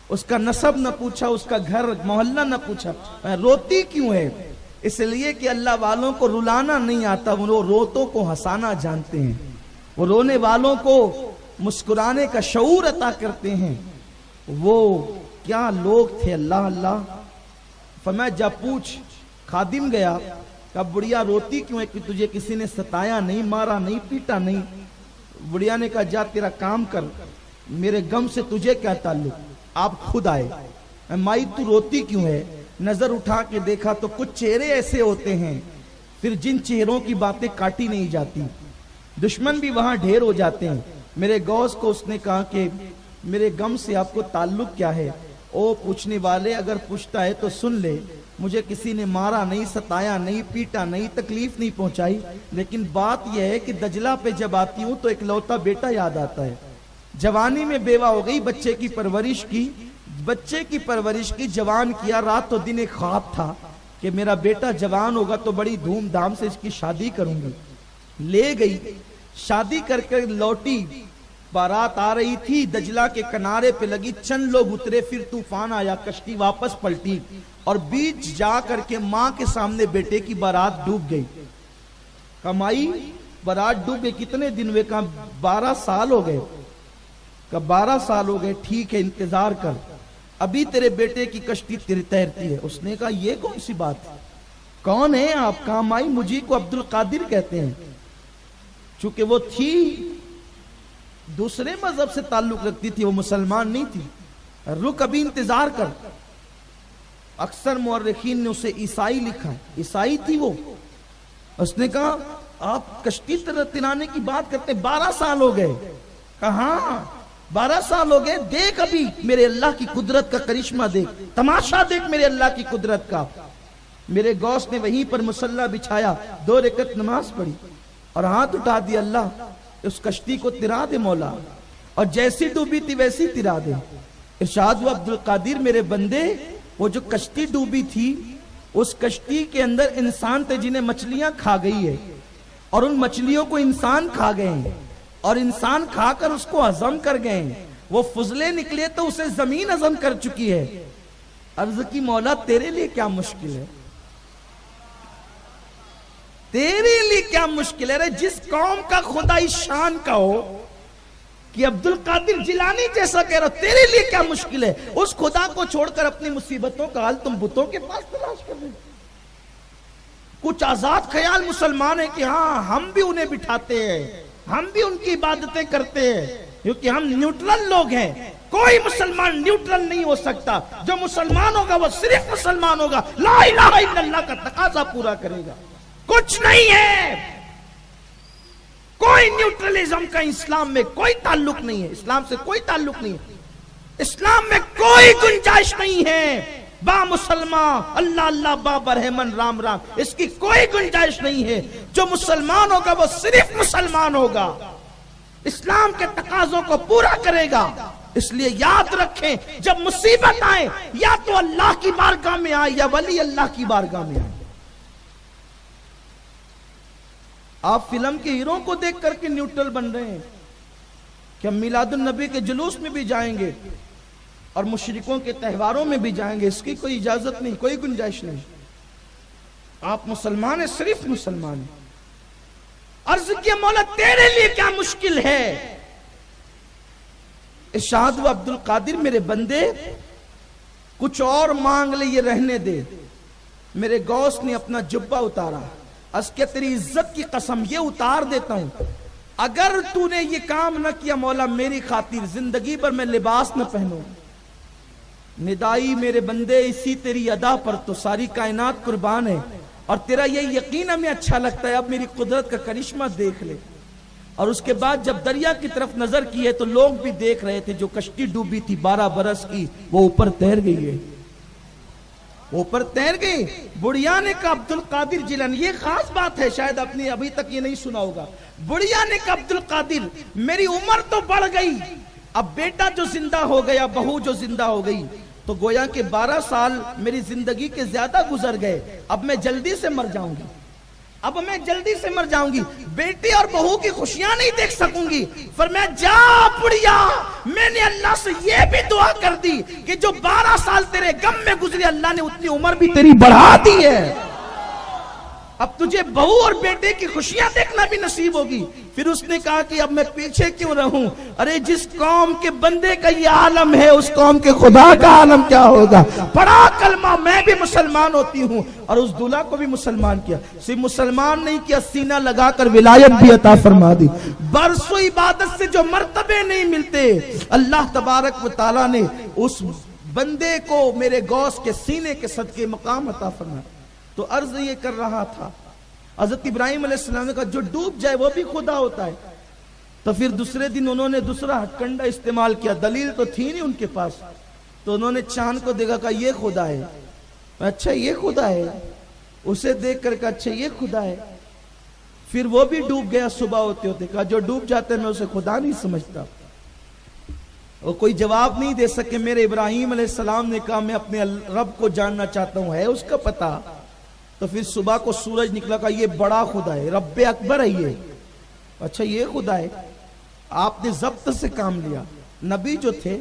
اس کا نسب نہ پوچھا، اس کا گھر محلہ نہ پوچھا، روتی کیوں ہے؟ اس لیے کہ اللہ والوں کو رلانا نہیں آتا، وہ روتوں کو ہنسانا جانتے ہیں، وہ رونے والوں کو مسکرانے کا شعور عطا کرتے ہیں۔ وہ کیا لوگ تھے، اللہ اللہ۔ فرمایا جا پوچھ۔ خادم گیا، کہا بڑھیا روتی کیوں ہے؟ کہ تجھے کسی نے ستایا نہیں، مارا نہیں، پیٹا نہیں۔ بڑھیا نے کہا جا تیرا کام کر، میرے غم سے تجھے کیا تعلق؟ آپ خود آئے۔ مائی تو روتی کیوں ہے؟ نظر اٹھا کے دیکھا تو کچھ چہرے ایسے ہوتے ہیں پھر جن چہروں کی باتیں کاٹی نہیں جاتی، دشمن بھی وہاں ڈھیر ہو جاتے ہیں، میرے غوث کو اس نے کہا کہ میرے غم سے آپ کو تعلق کیا ہے؟ او پوچھنے والے اگر پوچھتا ہے تو سن لے، مجھے کسی نے مارا نہیں، ستایا نہیں، پیٹا نہیں، تکلیف نہیں پہنچائی، لیکن بات یہ ہے کہ دجلہ پہ جب آتی ہوں تو ایک لوتا بیٹا یاد آتا ہے۔ جوانی میں بیوہ ہو گئی، بچے کی پرورش کی، جوان کیا، رات و دن ایک خواب تھا کہ میرا بیٹا جوان ہوگا تو بڑی دھوم دھام سے اس کی شادی کروں گی۔ لے گئی، شادی کر کے لوٹی، بارات آ رہی تھی، دجلہ کے کنارے پہ لگی، چند لوگ اترے، پھر طوفان آیا، کشتی واپس پلٹی اور بیچ جا کر کے ماں کے سامنے بیٹے کی بارات ڈوب گئی۔ کمائی بارات ڈوب گئی، کتنے دن ہوئے؟ کہا 12 سال ہو گئے۔ کہا 12 سال ہو گئے، ٹھیک ہے انتظار کر، ابھی تیرے بیٹے کی کشتی تیرتی ہے۔ اس نے کہا یہ کون سی بات ہے؟ کون ہے آپ؟ کہا مائی مجھے کو عبد القادر کہتے ہیں۔ چونکہ وہ تھی دوسرے مذہب سے تعلق رکھتی تھی، وہ مسلمان نہیں تھی۔ رک ابھی انتظار کر۔ اکثر مورخین نے اسے عیسائی لکھا ہے، عیسائی تھی وہ۔ اس نے کہا آپ کشتی ترانے کی بات کرتے، 12 سال ہو گئے۔ کہا ہاں 12 سال ہو گئے، دیکھ ابھی میرے اللہ کی قدرت کا کرشمہ دیکھ، تماشا دیکھ میرے اللہ کی قدرت کا۔ میرے غوث نے وہیں پر مصلی بچھایا، 2 رکعت نماز پڑھی اور ہاتھ اٹھا دیا، اللہ اس کشتی کو ترا دے مولا، اور جیسی ڈوبی تھی ویسی ترا دے۔ ارشاد ہوا عبد القادر میرے بندے، وہ جو کشتی ڈوبی تھی اس کشتی کے اندر انسان تھے جنہیں مچھلیاں کھا گئی ہے، اور ان مچھلیوں کو انسان کھا گئے ہیں، اور انسان کھا کر اس کو ہضم کر گئے ہیں، وہ فضلے نکلے تو اسے زمین ہضم کر چکی ہے۔ عرض کی مولا تیرے لیے کیا مشکل ہے؟ تیرے لیے کیا مشکل ہے؟ جس قوم کا خدا اس شان کا ہو کہ عبد القادر جیلانی جیسا کہہ رہا، تیرے لیے کیا مشکل ہے؟ اس خدا کو چھوڑ کر اپنی مصیبتوں کا حل تم بتوں کے پاس تلاش کر رہے۔ کچھ آزاد خیال مسلمان ہیں کہ ہاں ہم بھی انہیں بٹھاتے ہیں، ہم بھی ان کی عبادتیں کرتے ہیں، کیونکہ ہم نیوٹرل لوگ ہیں۔ کوئی مسلمان نیوٹرل نہیں ہو سکتا، جو مسلمان ہوگا وہ صرف مسلمان ہوگا، لا الہ الا اللہ کا تقاضا پورا کرے گا۔ کچھ نہیں ہے، کوئی نیوٹرلزم کا اسلام میں کوئی تعلق نہیں ہے، اسلام سے کوئی تعلق نہیں ہے، اسلام میں کوئی گنجائش نہیں ہے۔ با مسلمان اللہ اللہ با برہمن رام رام، اس کی کوئی گنجائش نہیں ہے۔ جو مسلمان ہوگا وہ صرف مسلمان ہوگا، اسلام کے تقاضوں کو پورا کرے گا۔ اس لیے یاد رکھیں جب مصیبت آئے یا تو اللہ کی بارگاہ میں آئے یا ولی اللہ کی بارگاہ میں آئے۔ آپ فلم کے ہیرو کو دیکھ کر کے نیوٹرل بن رہے ہیں کہ ہم میلاد النبی کے جلوس میں بھی جائیں گے اور مشرکوں کے تہواروں میں بھی جائیں گے، اس کی کوئی اجازت نہیں، کوئی گنجائش نہیں۔ آپ مسلمان ہیں، صرف مسلمان ہیں۔ عرض کیا مولا تیرے لیے کیا مشکل ہے؟ ارشاد ہوا عبد القادر میرے بندے کچھ اور مانگ لے، یہ رہنے دے۔ میرے غوث نے اپنا جبہ اتارا، اس کے تیری عزت کی قسم یہ اتار دیتا ہوں، اگر تو نے یہ کام نہ کیا مولا میری خاطر زندگی پر میں لباس نہ پہنوں۔ ندائی میرے بندے اسی تیری ادا پر تو ساری کائنات قربان ہے، اور تیرا یہ یقین ہمیں اچھا لگتا ہے، اب میری قدرت کا کرشمہ دیکھ لے۔ اور اس کے بعد جب دریا کی طرف نظر کی ہے تو لوگ بھی دیکھ رہے تھے، جو کشتی ڈوبی تھی 12 برس کی وہ اوپر تیر گئی ہے، اوپر تیر گئی۔ بڑھیا نے کہا عبد القادر جیلانی، یہ خاص بات ہے، شاید اپنی ابھی تک یہ نہیں سنا ہوگا۔ بڑھیا نے کہا عبد القادر میری عمر تو بڑھ گئی، اب بیٹا جو زندہ ہو گیا، بہو جو زندہ ہو گئی، تو گویا کہ 12 سال میری زندگی کے زیادہ گزر گئے، اب میں جلدی سے مر جاؤں گی، اب میں جلدی سے مر جاؤں گی، بیٹی اور بہو کی خوشیاں نہیں دیکھ سکوں گی۔ فرمایا جا بڑھیا، میں نے اللہ سے یہ بھی دعا کر دی کہ جو 12 سال تیرے غم میں گزری، اللہ نے اتنی عمر بھی تیری بڑھا دی ہے، اب تجھے بہو اور بیٹے کی خوشیاں دیکھنا بھی نصیب ہوگی۔ پھر اس نے کہا کہ اب میں پیچھے کیوں رہوں، ارے جس قوم کے بندے کا یہ عالم ہے اس قوم کے خدا کا عالم کیا ہوگا۔ پڑھا کلمہ، میں بھی مسلمان ہوتی ہوں، اور اس دلہا کو بھی مسلمان کیا، صرف مسلمان نہیں کیا، سینہ لگا کر ولایت بھی عطا فرما دی۔ برسوں عبادت سے جو مرتبے نہیں ملتے، اللہ تبارک و تعالیٰ نے اس بندے کو میرے غوث کے سینے کے صدقے مقام عطا فرما۔ تو عرض یہ کر رہا تھا، حضرت ابراہیم علیہ السلام نے کہا جو ڈوب جائے وہ بھی خدا ہوتا ہے، تو پھر دوسرے دن انہوں نے دوسرا ہتھ کنڈا استعمال کیا، دلیل تو تھی نہیں ان کے پاس، تو انہوں نے چاند کو دیکھا، کہا یہ خدا ہے، اچھا یہ خدا ہے، اسے دیکھ کر کہا اچھا یہ خدا ہے، پھر وہ بھی ڈوب گیا صبح ہوتے ہوتے، کہا جو ڈوب جاتے میں اسے خدا نہیں سمجھتا۔ وہ کوئی جواب نہیں دے سکے۔ میرے ابراہیم علیہ السلام نے کہا میں اپنے رب کو جاننا چاہتا ہوں، ہے اس کا پتہ؟ تو پھر صبح کو سورج نکلا، کہا یہ بڑا خدا ہے، رب اکبر ہے یہ، اچھا یہ خدا ہے۔ آپ نے ضبط سے کام لیا۔ نبی جو تھے،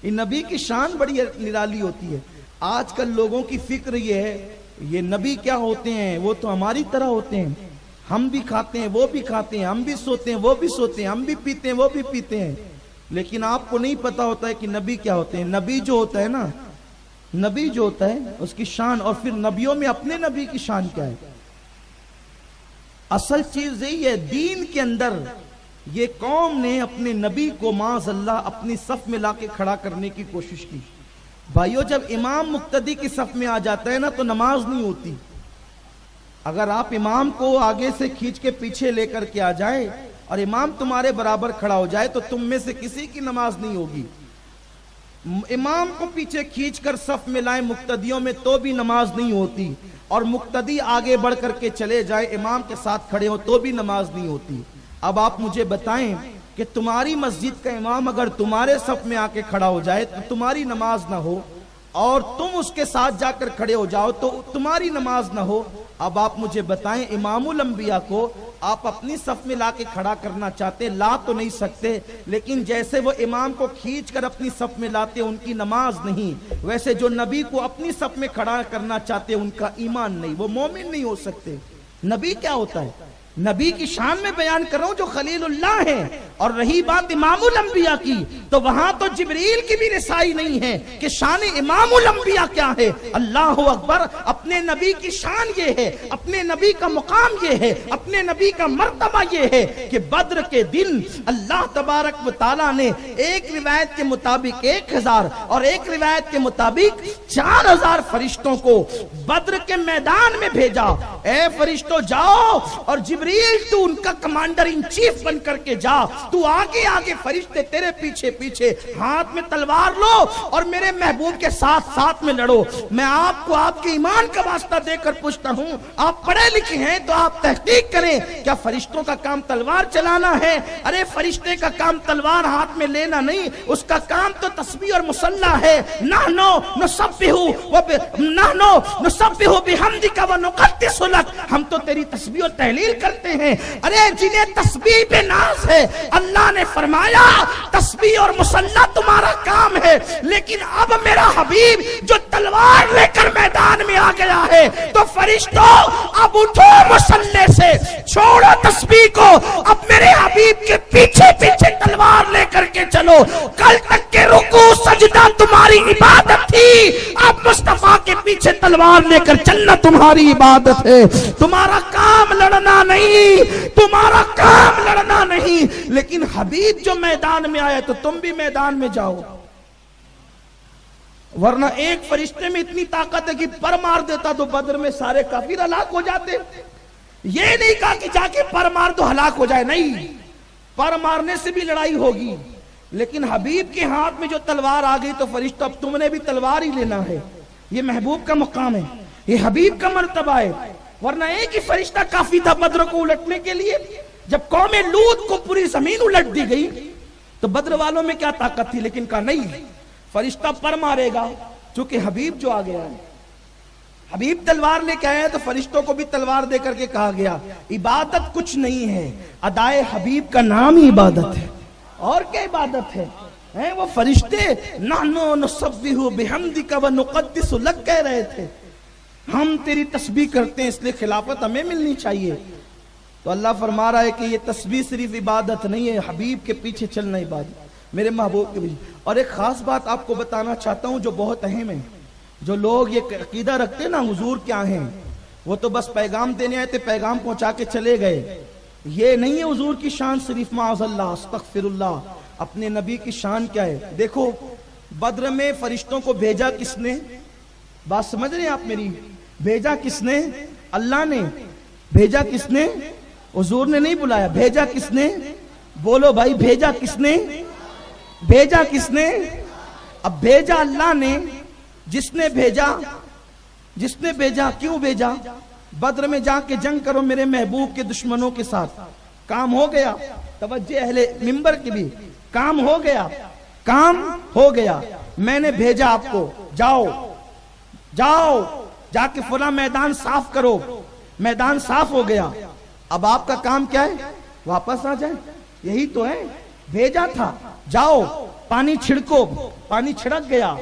یہ نبی کی شان بڑی نرالی ہوتی ہے۔ آج کل لوگوں کی فکر یہ ہے یہ نبی کیا ہوتے ہیں، وہ تو ہماری طرح ہوتے ہیں، ہم بھی کھاتے ہیں وہ بھی کھاتے ہیں، ہم بھی سوتے ہیں وہ بھی سوتے ہیں، ہم بھی پیتے ہیں وہ بھی پیتے ہیں، لیکن آپ کو نہیں پتا ہوتا ہے کہ نبی کیا ہوتے ہیں۔ نبی جو ہوتا ہے نا، نبی جو ہوتا ہے اس کی شان، اور پھر نبیوں میں اپنے نبی کی شان کیا ہے۔ اصل چیز یہی ہے، دین کے اندر یہ قوم نے اپنے نبی کو معاذ اللہ اپنی صف میں لا کے کھڑا کرنے کی کوشش کی۔ بھائیو جب امام مقتدی کی صف میں آ جاتا ہے نا تو نماز نہیں ہوتی۔ اگر آپ امام کو آگے سے کھینچ کے پیچھے لے کر کے آ جائے اور امام تمہارے برابر کھڑا ہو جائے تو تم میں سے کسی کی نماز نہیں ہوگی۔ امام کو پیچھے کھینچ کر صف میں لائیں مقتدیوں میں تو بھی نماز نہیں ہوتی، اور مقتدی آگے بڑھ کر کے چلے جائے امام کے ساتھ کھڑے ہو تو بھی نماز نہیں ہوتی۔ اب آپ مجھے بتائیں کہ تمہاری مسجد کا امام اگر تمہارے صف میں آ کے کھڑا ہو جائے تو تمہاری نماز نہ ہو، اور تم اس کے ساتھ جا کر کھڑے ہو جاؤ تو تمہاری نماز نہ ہو۔ اب آپ مجھے بتائیں، امام الانبیاء کو آپ اپنی صف میں لا کے کھڑا کرنا چاہتے، لا تو نہیں سکتے، لیکن جیسے وہ امام کو کھینچ کر اپنی صف میں لاتے ان کی نماز نہیں، ویسے جو نبی کو اپنی صف میں کھڑا کرنا چاہتے ان کا ایمان نہیں، وہ مومن نہیں ہو سکتے۔ نبی کیا ہوتا ہے؟ نبی کی شان میں بیان کر رہا ہوں جو خلیل اللہ ہے۔ اور رہی بات امام الانبیاء کی، تو وہاں تو جبریل کی بھی رسائی نہیں ہے کہ شان امام الانبیاء کیا ہے۔ اللہ اکبر، اپنے نبی کی شان یہ ہے، اپنے نبی کا مقام یہ ہے، اپنے نبی کا مرتبہ یہ ہے کہ بدر کے دن اللہ تبارک و تعالیٰ نے ایک روایت کے مطابق 1000 اور ایک روایت کے مطابق 4000 فرشتوں کو بدر کے میدان میں بھیجا۔ اے فرشتوں جاؤ، اور جبریل تو ان کا کمانڈر ان چیف بن کر کے جا، تو آگے آگے، فرشتے تیرے پیچھے پیچھے، ہاتھ میں تلوار لو اور میرے محبوب کے ساتھ ساتھ میں لڑو۔ میں آپ کو آپ کے ایمان کا واسطہ دے کر پوچھتا ہوں، آپ پڑھے لکھے ہیں تو آپ تحقیق کریں، کیا فرشتوں کا کام تلوار چلانا ہے؟ ارے فرشتے کا کام تلوار ہاتھ میں لینا نہیں، اس کا کام تو تسبیح اور مصلی ہے۔ نحنو نسبح بحمدک ونقدس لک، ہم تو تیری تسبیح اور تحلیل کرتے ہیں۔ ارے جنہیں تسبیح پہ ناز ہے، اللہ نے فرمایا تسبیح اور مصلی تمہارا کام ہے، لیکن اب میرا حبیب جو تلوار لے کر میدان میں آ گیا ہے تو فرشتوں اب اٹھو مصلی سے، چھوڑو تسبیح کو، اب میرے حبیب کے پیچھے پیچھے تلوار لے کر کے چلو۔ کل تک کے رکوع سجدہ تمہاری عبادت تھی، اب مصطفیٰ کے پیچھے تلوار لے کر چلنا تمہاری عبادت ہے۔ تمہارا کام لڑنا نہیں، تمہارا کام لڑنا نہیں، لیکن حبیب جو میدان میں آیا تو تم بھی میدان میں جاؤ۔ ورنہ ایک فرشتے میں اتنی طاقت ہے کہ پر مار دیتا تو بدر میں سارے کافر ہلاک ہو جاتے۔ یہ نہیں کہا کہ جا کے پر مار تو ہلاک ہو جائے، نہیں، پر مارنے سے بھی لڑائی ہوگی، لیکن حبیب کے ہاتھ میں جو تلوار آ گئی تو فرشتہ اب تم نے بھی تلوار ہی لینا ہے۔ یہ محبوب کا مقام ہے، یہ حبیب کا مرتبہ ہے۔ ورنہ ایک ہی فرشتہ کافی تھا بدر کو الٹنے کے لیے۔ جب قوم لوط کو پوری زمین الٹ دی گئی تو بدر والوں میں کیا طاقت تھی، لیکن کہا نہیں، فرشتہ پر مارے گا، چونکہ حبیب جو آ گیا ہے، حبیب تلوار لے کے آیا تو فرشتوں کو بھی تلوار دے کر کے کہا گیا عبادت کچھ نہیں ہے، ادائے حبیب کا نام ہی عبادت ہے۔ اور کیا عبادت ہے؟ وہ فرشتے نحنو نسبح بحمدک ونقدس لک کہہ رہے تھے، ہم تیری تسبیح کرتے ہیں اس لیے خلافت ہمیں ملنی چاہیے۔ تو اللہ فرما رہا ہے کہ یہ تسبیح صرف عبادت نہیں ہے، حبیب کے پیچھے چلنا عبادت، میرے محبوب کے پیچھے۔ اور ایک خاص بات آپ کو بتانا چاہتا ہوں جو بہت اہم ہے۔ جو لوگ یہ عقیدہ رکھتے ہیں نا حضور کیا ہیں، وہ تو بس پیغام دینے آئے تھے، پیغام پہنچا کے چلے گئے۔ یہ نہیں ہے حضور کی شان صرف، معاذ اللہ استغفر اللہ۔ اپنے نبی کی شان کیا ہے؟ دیکھو بدر میں فرشتوں کو بھیجا کس نے؟ بات سمجھ رہے ہیں آپ میری؟ بھیجا کس نے؟ اللہ نے۔ بھیجا کس نے؟ حضور نے نہیں بلایا، بھیجا کس نے؟ بولو بھائی بھیجا کس نے؟ بھیجا کس نے؟ اب بھیجا اللہ نے. جس نے بھیجا کیوں بھیجا؟ بدر میں جا کے جنگ کرو میرے محبوب کے دشمنوں کے ساتھ. کام ہو گیا. توجہ اہل منبر کی بھی. کام ہو گیا. میں نے بھیجا آپ کو. جاؤ جا کے فلاں میدان صاف کرو. میدان صاف ہو گیا. اب آپ کا کام کیا ہے؟ واپس آ جائیں. یہی تو ہے. بھیجا تھا جاؤ پانی چھڑکو. پانی چھڑک گیا.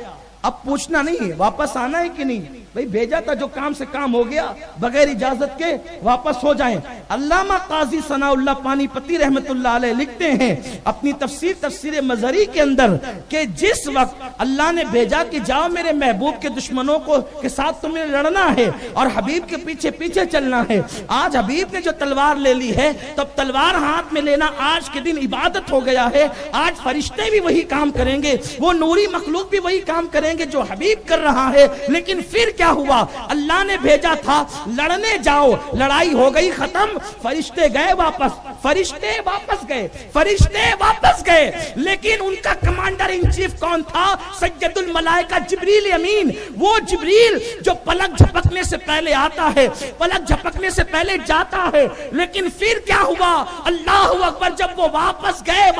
اب پوچھنا نہیں ہے واپس آنا ہے کہ نہیں. بھئی بھیجا تھا, جو کام سے کام ہو گیا, بغیر اجازت کے واپس ہو جائیں. علامہ قاضی ثناء اللہ پانی پتی رحمت اللہ علیہ لکھتے ہیں اپنی تفسیر مظہری کے اندر کہ جس وقت اللہ نے بھیجا کہ جاؤ میرے محبوب کے دشمنوں کے ساتھ تمہیں لڑنا ہے اور حبیب کے پیچھے پیچھے چلنا ہے. آج حبیب نے جو تلوار لے لی ہے, تب تلوار ہاتھ میں لینا آج کے دن عبادت ہو گیا ہے. آج فرشتے بھی وہی کام کریں گے, وہ نوری مخلوق بھی وہی کام کریں گے جو حبیب کر رہا ہے. لیکن پھر کیا ہوا؟ اللہ نے بھیجا تھا لڑنے جاؤ, لڑائی ہو گئی ختم, فرشتے گئے واپس. فرشتے واپس گئے. لیکن ان کا کمانڈر ان چیف کون تھا؟ سید الملائکہ جبریل امین. وہ جبریل جو پلک جھپکنے سے پہلے آتا ہے, پلک جھپکنے سے پہلے جاتا ہے. لیکن پھر کیا ہوا؟ اللہ اکبر, جب وہ واپس گئے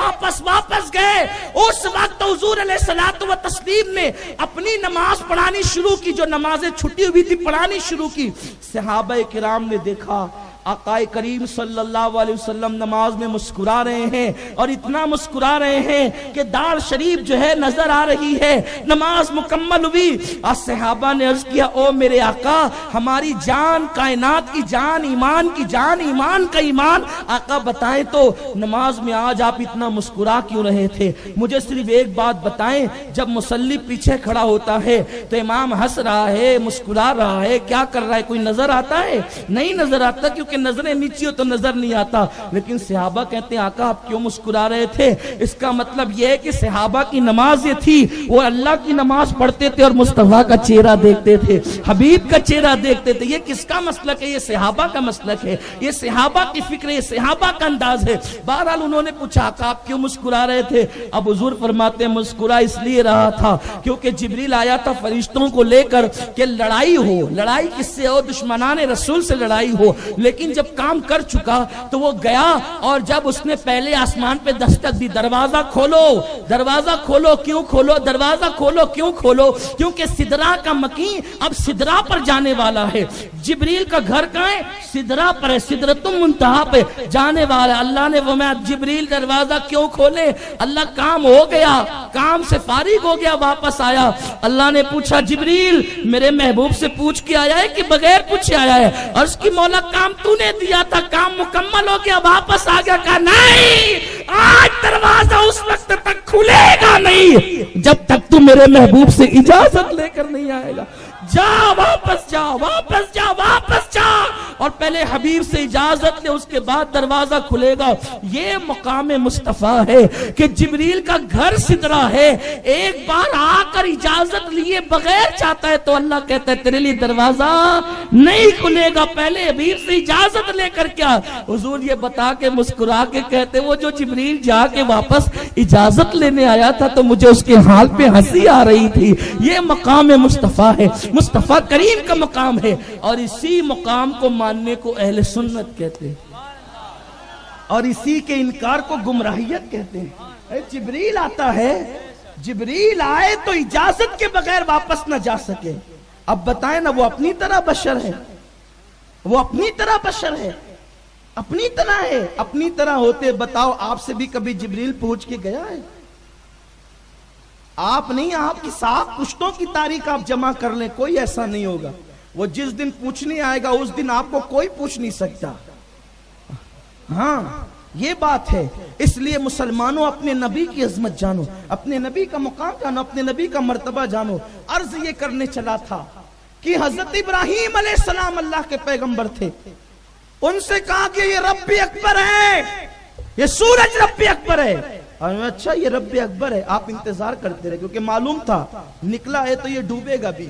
اس وقت حضور علیہ الصلوۃ والتسلیم نے اپنی نماز پڑھانی شروع کی. جو نمازیں چھٹی ہوئی تھی پڑھانی شروع کی. صحابہ کرام نے دیکھا آقا کریم صلی اللہ علیہ وسلم نماز میں مسکرا رہے ہیں, اور اتنا مسکرا رہے ہیں کہ دار شریف جو ہے نظر آ رہی ہے. نماز مکمل ہوئی اور صحابہ نے عرض کیا او میرے آقا, ہماری جان کائنات کی جان, ایمان کی جان, ایمان کا ایمان, آقا بتائیں تو نماز میں آج آپ اتنا مسکرا کیوں رہے تھے؟ مجھے صرف ایک بات بتائیں, جب مصلی پیچھے کھڑا ہوتا ہے تو امام ہنس رہا ہے, مسکرا رہا ہے, کیا کر رہا ہے؟ کوئی نظر آتا ہے؟ نہیں نظر آتا, کیونکہ نظریں نیچی ہو تو نظر نہیں آتا. لیکن صحابہ کہتے ہیں آقا آپ کیوں مسکرا رہے تھے؟ اس کا مطلب یہ ہے کہ صحابہ کی نماز یہ تھی, وہ اللہ کی نماز پڑھتے تھے اور مصطفیٰ کا چہرہ دیکھتے تھے, حبیب کا چہرہ دیکھتے تھے. یہ کس کا مسلک ہے؟ یہ صحابہ کا مسلک ہے, یہ صحابہ کی فکر ہے, یہ صحابہ کا انداز ہے. بہرحال انہوں نے پوچھا آقا آپ کیوں مسکرا رہے تھے؟ اب حضور فرماتے ہیں مسکرا اس لیے رہا تھا کیونکہ جبریل آیا تھا فرشتوں کو لے کر کہ لڑائی ہو. لڑائی کس سے ہو؟ دشمنان رسول سے لڑائی ہو. لیکن جب کام کر چکا تو وہ گیا, اور جب اس نے پہلے آسمان پہ دستک دی, دروازہ کھولو, دروازہ کھولو. کیوں کھولو دروازہ؟ کھولو کیوں کھولو؟ کیونکہ سدرا کا مکین اب سدرا پر جانے والا ہے. جبریل کا گھر کہاں ہے؟ سدرا پر ہے, سدرۃ المنتہا پہ جانے والا. اللہ نے فرمایا جبریل دروازہ کیوں کھولے؟ اللہ کام ہو گیا, کام سے فارغ ہو گیا, واپس آیا. اللہ نے پوچھا جبریل میرے محبوب سے پوچھ کے آیا ہے کہ بغیر پوچھے آیا ہے؟ عرض کی مولا کام تو نے دیا تھا, کام مکمل ہو گیا, واپس آ گیا. کہا نہیں, آج دروازہ اس وقت تک کھلے گا نہیں جب تک تو میرے محبوب سے اجازت لے کر نہیں آئے گا. جا واپس جا, واپس جا, واپس جا, اور پہلے حبیب سے اجازت لے, اس کے بعد دروازہ کھلے گا. یہ مقام مصطفیٰ ہے کہ جبریل کا گھر سدرا ہے, ایک بار آ کر اجازت لیے بغیر چاہتا ہے تو اللہ کہتا ہے تیرے لیے دروازہ نہیں کھلے گا, پہلے حبیب سے اجازت لے کر. کیا حضور یہ بتا کے مسکرا کے کہتے وہ جو جبریل جا کے واپس اجازت لینے آیا تھا تو مجھے اس کے حال پہ ہنسی آ رہی تھی. یہ مقام مصطفیٰ ہے, مصطفیٰ کریم کا مقام ہے, اور اسی مقام کو ماننے کو اہل سنت کہتے ہیں, اور اسی کے انکار کو گمراہیت کہتے ہیں. جبریل آتا ہے, جبریل آئے تو اجازت کے بغیر واپس نہ جا سکے. اب بتائیں نا, وہ اپنی طرح بشر ہے, وہ اپنی طرح بشر ہے, اپنی طرح ہے. اپنی طرح ہوتے بتاؤ آپ سے بھی کبھی جبریل پوچھ کے گیا ہے؟ آپ نہیں, آپ کی صاحب پشتوں کی تاریخ آپ جمع کر لیں, کوئی ایسا نہیں ہوگا. وہ جس دن پوچھنے آئے گا اس دن آپ کو کوئی پوچھ نہیں سکتا. ہاں یہ بات ہے. اس لیے مسلمانوں اپنے نبی کی عظمت جانو, اپنے نبی کا مقام جانو, اپنے نبی کا مرتبہ جانو. عرض یہ کرنے چلا تھا کہ حضرت ابراہیم علیہ السلام اللہ کے پیغمبر تھے, ان سے کہا کہ یہ رب اکبر ہے, یہ سورج رب اکبر ہے. اچھا یہ رب اکبر ہے, آپ انتظار کرتے رہے کیونکہ معلوم تھا نکلا ہے تو یہ ڈوبے گا بھی,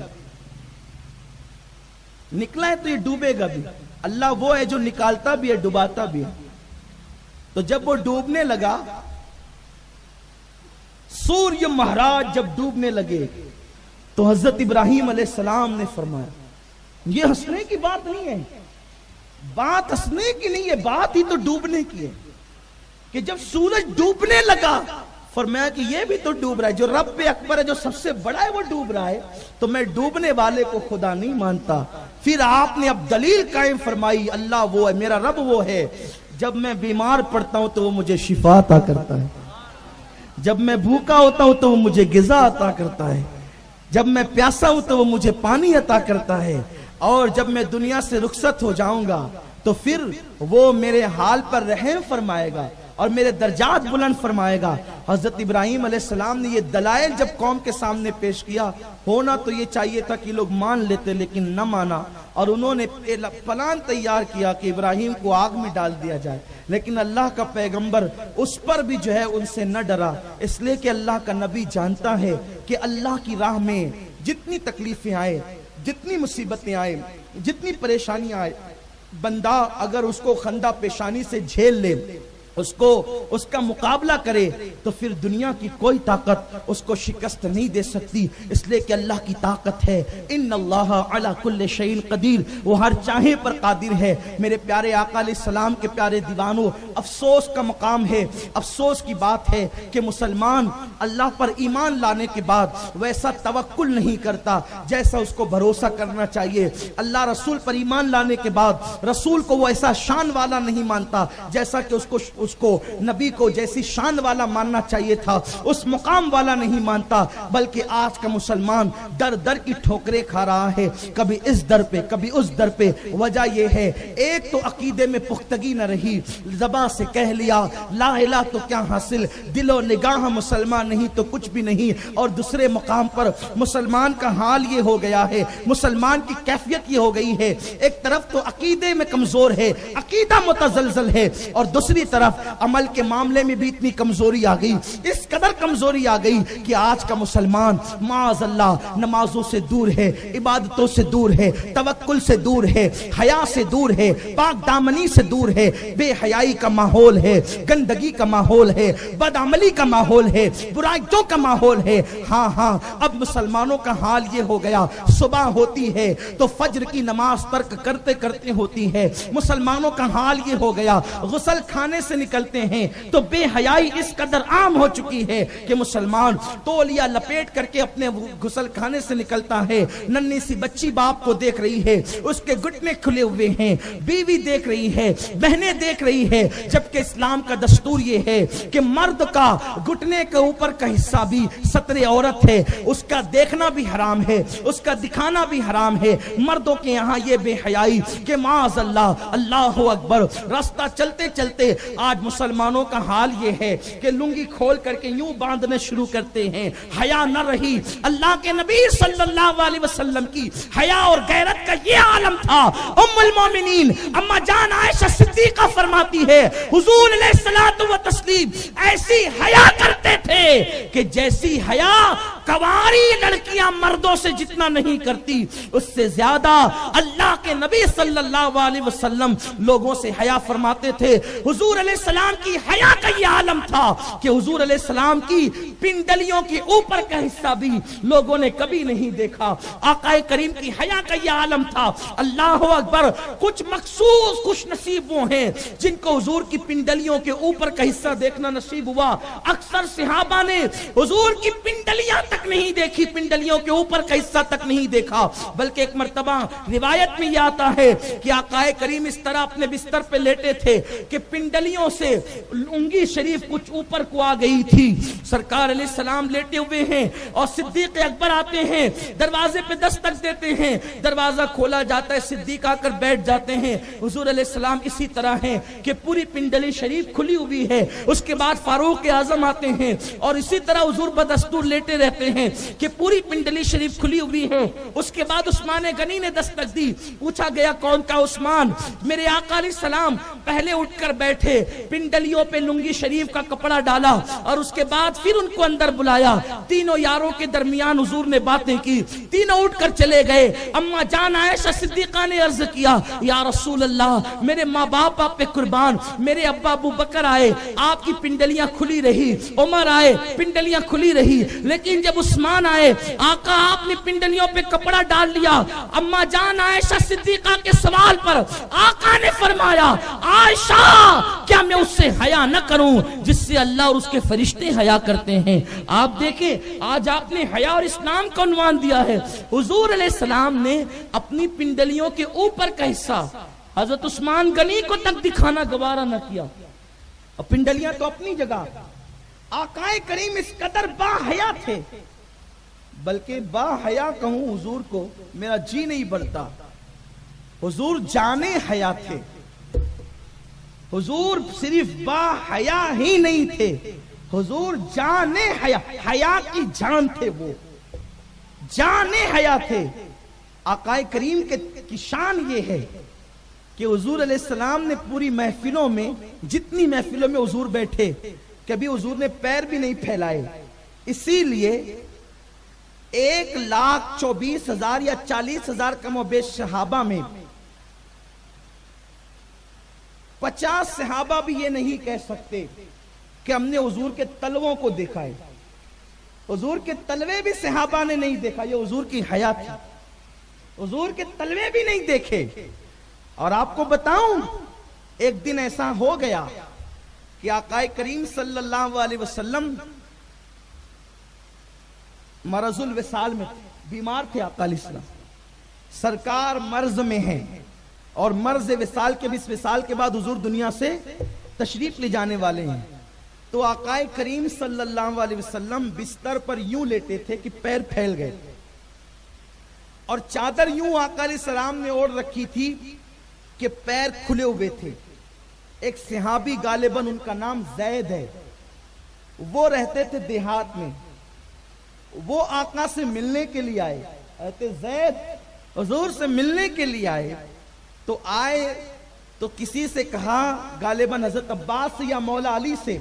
نکلا ہے تو یہ ڈوبے گا بھی. اللہ وہ ہے جو نکالتا بھی ہے ڈوباتا بھی ہے. تو جب وہ ڈوبنے لگا، سوریہ مہراج جب ڈوبنے لگے تو حضرت ابراہیم علیہ السلام نے فرمایا، یہ ہنسنے کی بات نہیں ہے، بات ہنسنے کی نہیں ہے، بات ہی تو ڈوبنے کی ہے، کہ جب سورج ڈوبنے لگا فرمایا کہ یہ بھی تو ڈوب رہا ہے، جو رب اکبر ہے، جو سب سے بڑا ہے، وہ ڈوب رہا ہے، تو میں ڈوبنے والے کو خدا نہیں مانتا۔ پھر آپ نے اب دلیل قائم فرمائی، اللہ وہ ہے، میرا رب وہ ہے، جب میں بیمار پڑتا ہوں تو وہ مجھے شفا عطا کرتا ہے، جب میں بھوکا ہوتا ہوں تو وہ مجھے غذا عطا کرتا ہے، جب میں پیاسا ہوں تو وہ مجھے پانی عطا کرتا ہے، اور جب میں دنیا سے رخصت ہو جاؤں گا تو پھر وہ میرے حال پر رحم فرمائے گا اور میرے درجات بلند فرمائے گا۔ حضرت ابراہیم علیہ السلام نے یہ دلائل جب قوم کے سامنے پیش کیا، ہونا تو یہ چاہیے تھا کہ لوگ مان لیتے، لیکن نہ مانا، اور انہوں نے پلان تیار کیا کہ ابراہیم کو آگ میں ڈال دیا جائے، لیکن اللہ کا پیغمبر اس پر بھی جو ہے ان سے نہ ڈرا، اس لیے کہ اللہ کا نبی جانتا ہے کہ اللہ کی راہ میں جتنی تکلیفیں آئے، جتنی مصیبتیں آئے، جتنی پریشانیاں آئے، بندہ اگر اس کو خندہ پیشانی سے جھیل لے، اس کا مقابلہ کرے، تو پھر دنیا کی کوئی طاقت اس کو شکست نہیں دے سکتی، اس لیے کہ اللہ کی طاقت ہے، ان اللہ علی کل شیء قدیر، وہ ہر چاہے پر قادر ہے۔ میرے پیارے آقا علیہ السلام کے پیارے دیوانوں، افسوس کا مقام ہے، افسوس کی بات ہے کہ مسلمان اللہ پر ایمان لانے کے بعد ویسا توکل نہیں کرتا جیسا اس کو بھروسہ کرنا چاہیے، اللہ رسول پر ایمان لانے کے بعد رسول کو وہ ایسا شان والا نہیں مانتا جیسا کہ اس کو نبی کو جیسی شان والا ماننا چاہیے تھا، اس مقام والا نہیں مانتا، بلکہ آج کا مسلمان در در کی ٹھوکریں کھا رہا ہے، کبھی اس در پہ کبھی اس در پہ۔ وجہ یہ ہے، ایک تو عقیدے میں پختگی نہ رہی، زبان سے کہہ لیا لا الہ تو کیا حاصل، دل و نگاہ مسلمان نہیں تو کچھ بھی نہیں، اور دوسرے مقام پر مسلمان کا حال یہ ہو گیا ہے، مسلمان کی کیفیت یہ ہو گئی ہے، ایک طرف تو عقیدے میں کمزور ہے، عقیدہ متزلزل ہے، اور دوسری طرف عمل کے معاملے میں بھی اتنی کمزوری آ گئی، اس قدر کمزوری آ گئی کہ آج کا مسلمان معاذ اللہ نمازوں سے دور ہے، عبادتوں سے دور ہے، توکل سے دور ہے، حیا سے دور ہے، پاک دامنی سے دور ہے، بے حیائی کا ماحول ہے، گندگی کا ماحول ہے، بدعملی کا ماحول ہے، برائیوں کا ماحول ہے۔ ہاں اب مسلمانوں کا حال یہ ہو گیا، صبح ہوتی ہے تو فجر کی نماز ترک کرتے کرتے ہوتی ہے، مسلمانوں کا حال یہ ہو گیا، غسل کھانے سے نکلتے ہیں تو بے حیائی اس قدر عام ہو چکی ہے کہ مسلمان تولیہ لپیٹ کر کے اپنے غسل کھانے سے نکلتا ہے، ننھی سی بچی باپ کو دیکھ رہی ہے، اس کے گھٹنے کھلے ہوئے ہیں، بیوی دیکھ رہی ہے، بہنیں دیکھ رہی ہے، جبکہ اسلام کا دستور یہ ہے کہ مرد کا گھٹنے کے اوپر کا حصہ بھی ستر عورت ہے، اس کا دیکھنا بھی حرام ہے، اس کا دکھانا بھی حرام ہے۔ مردوں کے یہاں یہ بے حیائی کہ معاذ اللہ، اللہ اکبر، راستہ چلتے چلتے آج مسلمانوں کا حال یہ ہے کہ لنگی کھول کر کے یوں باندھنے شروع کرتے ہیں، حیا نہ رہی۔ اللہ کے نبی صلی اللہ علیہ وسلم کی حیا اور غیرت کا یہ عالم تھا۔ ام المومنین اما جان عائشہ صدیقہ فرماتی ہے حضور علیہ الصلوۃ والتسلیم ایسی حیا کرتے تھے کہ جیسی حیا کواری لڑکیاں مردوں سے جتنا نہیں کرتی، اس سے زیادہ اللہ کے نبی صلی اللہ علیہ وسلم لوگوں سے حیا فرماتے تھے۔ حضور علیہ السلام کی حیا کا یہ عالم تھا کہ حضور علیہ السلام کی پنڈلیوں کے اوپر کا حصہ بھی لوگوں نے کبھی نہیں دیکھا۔ آقا کریم کی حیا کا یہ عالم تھا۔ اللہ اکبر، کچھ مخصوص خوش نصیب وہ ہیں جن کو حضور کی پنڈلیوں کے اوپر کا حصہ دیکھنا نصیب ہوا۔ اکثر صحابہ نے حضور کی پنڈلیاں تک نہیں دیکھی، پنڈلیوں کے اوپر کا حصہ تک نہیں دیکھا، بلکہ ایک مرتبہ روایت میں یہ آتا ہے کہ آقا کریم اس طرح اپنے بستر پہ لیٹے تھے کہ پنڈلیوں سے انگلی شریف کچھ اوپر کو آ گئی تھی۔ سرکار علیہ السلام لیٹے ہوئے ہیں اور صدیق اکبر آتے ہیں، دروازے پہ دستک دیتے ہیں، دروازہ کھولا جاتا ہے، صدیق آ کر بیٹھ جاتے ہیں۔ حضور علیہ السلام اسی طرح ہیں کہ پوری پنڈلی شریف کھلی ہوئی ہے۔ اس کے بعد فاروق اعظم آتے ہیں اور اسی طرح حضور بدستور لیٹے رہتے رہتے ہیں کہ پوری پنڈلی شریف کھلی ہوئی ہے. اس کے بعد عثمان غنی نے دستک دی. پوچھا گیا کون کا عثمان؟ میرے آقا علیہ السلام پہلے اٹھ کر بیٹھے, پنڈلیوں پہ لنگی شریف کا کپڑا ڈالا اور اس کے بعد پھر ان کو اندر بلایا. تینوں یاروں کے درمیان حضور نے باتیں کی, تینوں اٹھ کر چلے گئے. اما جان عائشہ صدیقہ نے عرض کیا یا رسول اللہ میرے ماں باپ آپ پہ قربان, میرے ابا ابو بکر آئے آپ کی پنڈلیاں کھلی رہی, عمر آئے پنڈلیاں کھلی رہی, لیکن جب عثمان آئے آقا آپ نے پنڈلیوں پہ کپڑا ڈال لیا. اما جان عائشہ صدیقہ کے سوال پر آقا نے فرمایا عائشہ کیا میں اس سے حیا نہ کروں جس سے اللہ اور اس کے فرشتے حیا کرتے ہیں؟ آپ دیکھیں آج آپ نے حیا اور اسلام کا عنوان دیا ہے. حضور علیہ السلام نے اپنی پنڈلیوں کے اوپر کا حصہ حضرت عثمان غنی کو تک دکھانا گوارا نہ کیا. اور پنڈلیاں تو اپنی جگہ, آقائے کریم اس قدر با حیا تھے, بلکہ با حیا کہوں حضور کو میرا جی نہیں بڑھتا. حضور جانے حیا تھے. حضور صرف با حیا ہی نہیں تھے, حضور جانے حیا, حیا کی جان تھے, وہ جانے حیا تھے. آقائے کریم کی شان یہ ہے کہ حضور علیہ السلام نے پوری محفلوں میں, جتنی محفلوں میں حضور بیٹھے, کبھی حضور نے پیر بھی نہیں پھیلائے. اسی لیے 1,24,000 یا 40,000 کم و بیش صحابہ میں 50 صحابہ بھی یہ نہیں کہہ سکتے کہ ہم نے حضور کے تلووں کو دیکھا ہے. حضور کے تلوے بھی صحابہ نے نہیں دیکھا, یہ حضور کی حیا تھی. حضور کے تلوے بھی نہیں دیکھے. اور آپ کو بتاؤں ایک دن ایسا ہو گیا کہ آقائے کریم صلی اللہ علیہ وسلم مرض الوصال میں تھے, بیمار تھے. آقا علیہ السلام سرکار مرض میں ہیں اور مرض وصال کے 20 وصال کے بعد حضور دنیا سے تشریف لے جانے والے ہیں. تو آقائے کریم صلی اللہ علیہ وسلم بستر پر یوں لیٹے تھے کہ پیر پھیل گئے, اور چادر یوں آقا علیہ السلام نے اوڑھ رکھی تھی کہ پیر کھلے ہوئے تھے. ایک صحابی غالباً ان کا نام زید ہے, وہ رہتے تھے دیہات میں. وہ آقا سے ملنے کے لیے آئے, کہتے زید حضور سے ملنے کے لیے آئے. تو آئے تو کسی سے کہا, غالباً حضرت عباس سے یا مولا علی سے,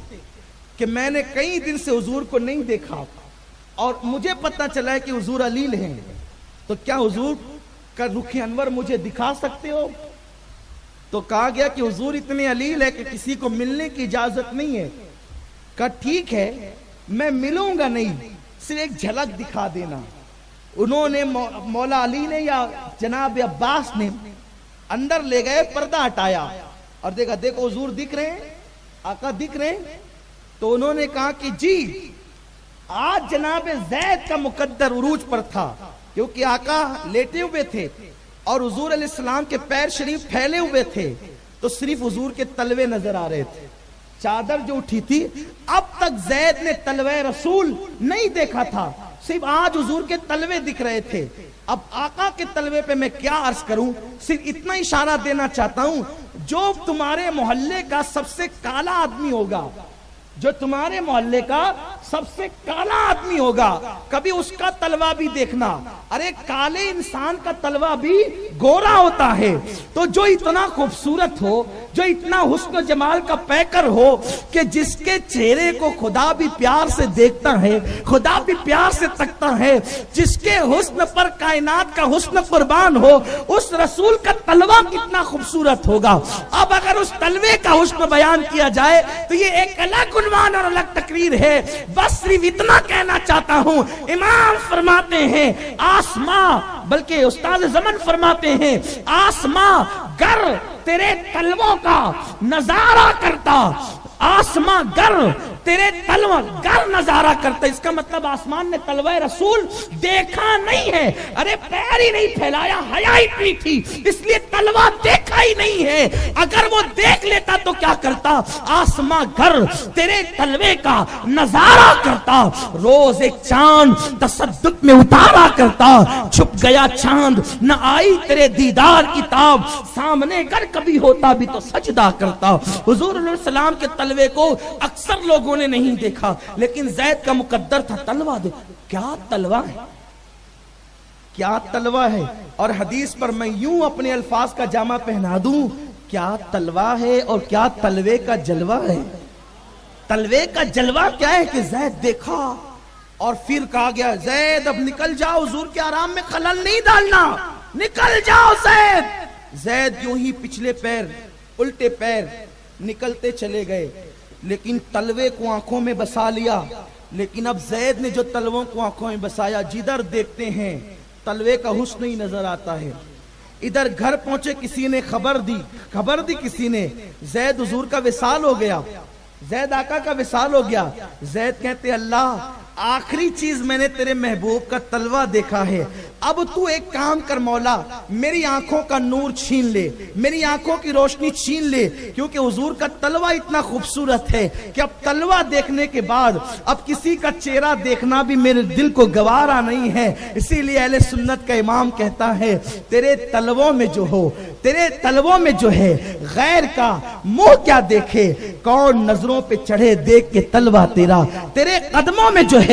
کہ میں نے کئی دن سے حضور کو نہیں دیکھا اور مجھے پتہ چلا ہے کہ حضور علیل ہیں, تو کیا حضور کا رخ انور مجھے دکھا سکتے ہو؟ تو کہا گیا کہ حضور اتنے علیل ہے کہ کسی کو ملنے کی اجازت نہیں ہے. کہا ٹھیک ہے میں ملوں گا نہیں, صرف ایک جھلک دکھا دینا. انہوں نے مولا علی نے یا جناب عباس نے اندر لے گئے, پردہ ہٹایا اور دیکھا دیکھو حضور دکھ رہے ہیں, آقا دکھ رہے ہیں. تو انہوں نے کہا کہ جی آج جناب زید کا مقدر عروج پر تھا, کیونکہ آقا لیٹے ہوئے تھے اور حضور علیہ السلام کے پیر شریف پھیلے ہوئے تھے, تو صرف حضور کے تلوے نظر آ رہے تھے. چادر جو اٹھی تھی, اب تک زید نے تلوے رسول نہیں دیکھا تھا, صرف آج حضور کے تلوے دکھ رہے تھے. اب آقا کے تلوے پہ میں کیا عرض کروں, صرف اتنا اشارہ دینا چاہتا ہوں, جو تمہارے محلے کا سب سے کالا آدمی ہوگا, جو تمہارے محلے کا سب سے کالا آدمی ہوگا, کبھی اس کا تلوہ بھی دیکھنا. ارے کالے انسان کا تلوہ بھی گورا ہوتا ہے. تو جو اتنا خوبصورت ہو, جو اتنا حسن و جمال کا پیکر ہو کہ جس کے چہرے کو خدا بھی پیار سے دیکھتا ہے, خدا بھی پیار سے تکتا ہے, جس کے حسن پر کائنات کا حسن قربان ہو, اس رسول کا تلوہ کتنا خوبصورت ہوگا. اب اگر اس تلوے کا حسن بیان کیا جائے تو یہ ایک الگ عنوان اور الگ تقریر ہے. بس صرف اتنا کہنا چاہتا ہوں, امام فرماتے ہیں آسماں, بلکہ استاد زمن فرماتے ہیں آسماں گر تیرے تلووں کا نظارہ کرتا, آسماں گر تیرے تلوہ گر نظارہ کرتا. اس کا مطلب آسمان نے تلوہ رسول دیکھا نہیں ہے. ارے پیر ہی نہیں پھیلایا, حیا اتنی تھی اس لیے تلوہ دیکھا ہی نہیں ہے. اگر وہ دیکھ لیتا تو کیا کرتا, کرتا، آسماں گھر تیرے تلوے کا نظارہ کرتا، روز ایک چاند تصدق میں اتارا کرتا، چھپ گیا چاند نہ آئی تیرے دیدار کی تاب، سامنے گر کبھی ہوتا بھی تو سجدہ کرتا۔ حضور علیہ السلام کے تلوے کو اکثر لوگوں نے نہیں دیکھا، لیکن زید کا مقدر تھا تلوہ دے۔ کیا تلوہ ہے، کیا تلوہ ہے۔ اور حدیث پر میں یوں اپنے الفاظ کا جامع پہنا دوں، کیا تلوہ ہے اور کیا تلوے کا جلوہ ہے۔ تلوے کا جلوہ کیا ہے کہ زید دیکھا اور پھر کہا گیا زید اب نکل جاؤ، حضور کے آرام میں خلل نہیں ڈالنا، نکل جاؤ زید۔ زید یوں ہی پچھلے پیر الٹے پیر نکلتے چلے گئے، لیکن تلوے کو آنکھوں میں بسا لیا۔ لیکن اب زید نے جو تلووں کو آنکھوں میں بسایا، جدھر دیکھتے ہیں تلوے کا حسن ہی نظر آتا ہے۔ ادھر گھر پہنچے، کسی نے خبر دی کسی نے، زید حضور کا وصال ہو گیا، زید آقا کا وصال ہو گیا۔ زید کہتے اللہ آخری چیز میں نے تیرے محبوب کا تلوہ دیکھا ہے، اب تو ایک کام کر مولا، میری آنکھوں کا نور چھین لے، میری آنکھوں کی روشنی چھین لے، کیونکہ حضور کا تلوہ اتنا خوبصورت ہے کہ اب تلوہ دیکھنے کے بعد اب کسی کا چہرہ دیکھنا بھی میرے دل کو گوارا نہیں ہے۔ اسی لیے اہل سنت کا امام کہتا ہے تیرے تلووں میں جو ہو، تیرے تلووں میں جو ہے غیر کا منہ کیا دیکھے، کون نظروں پہ چڑھے دیکھ کے تلوہ تیرا، تیرے قدموں میں جو ہے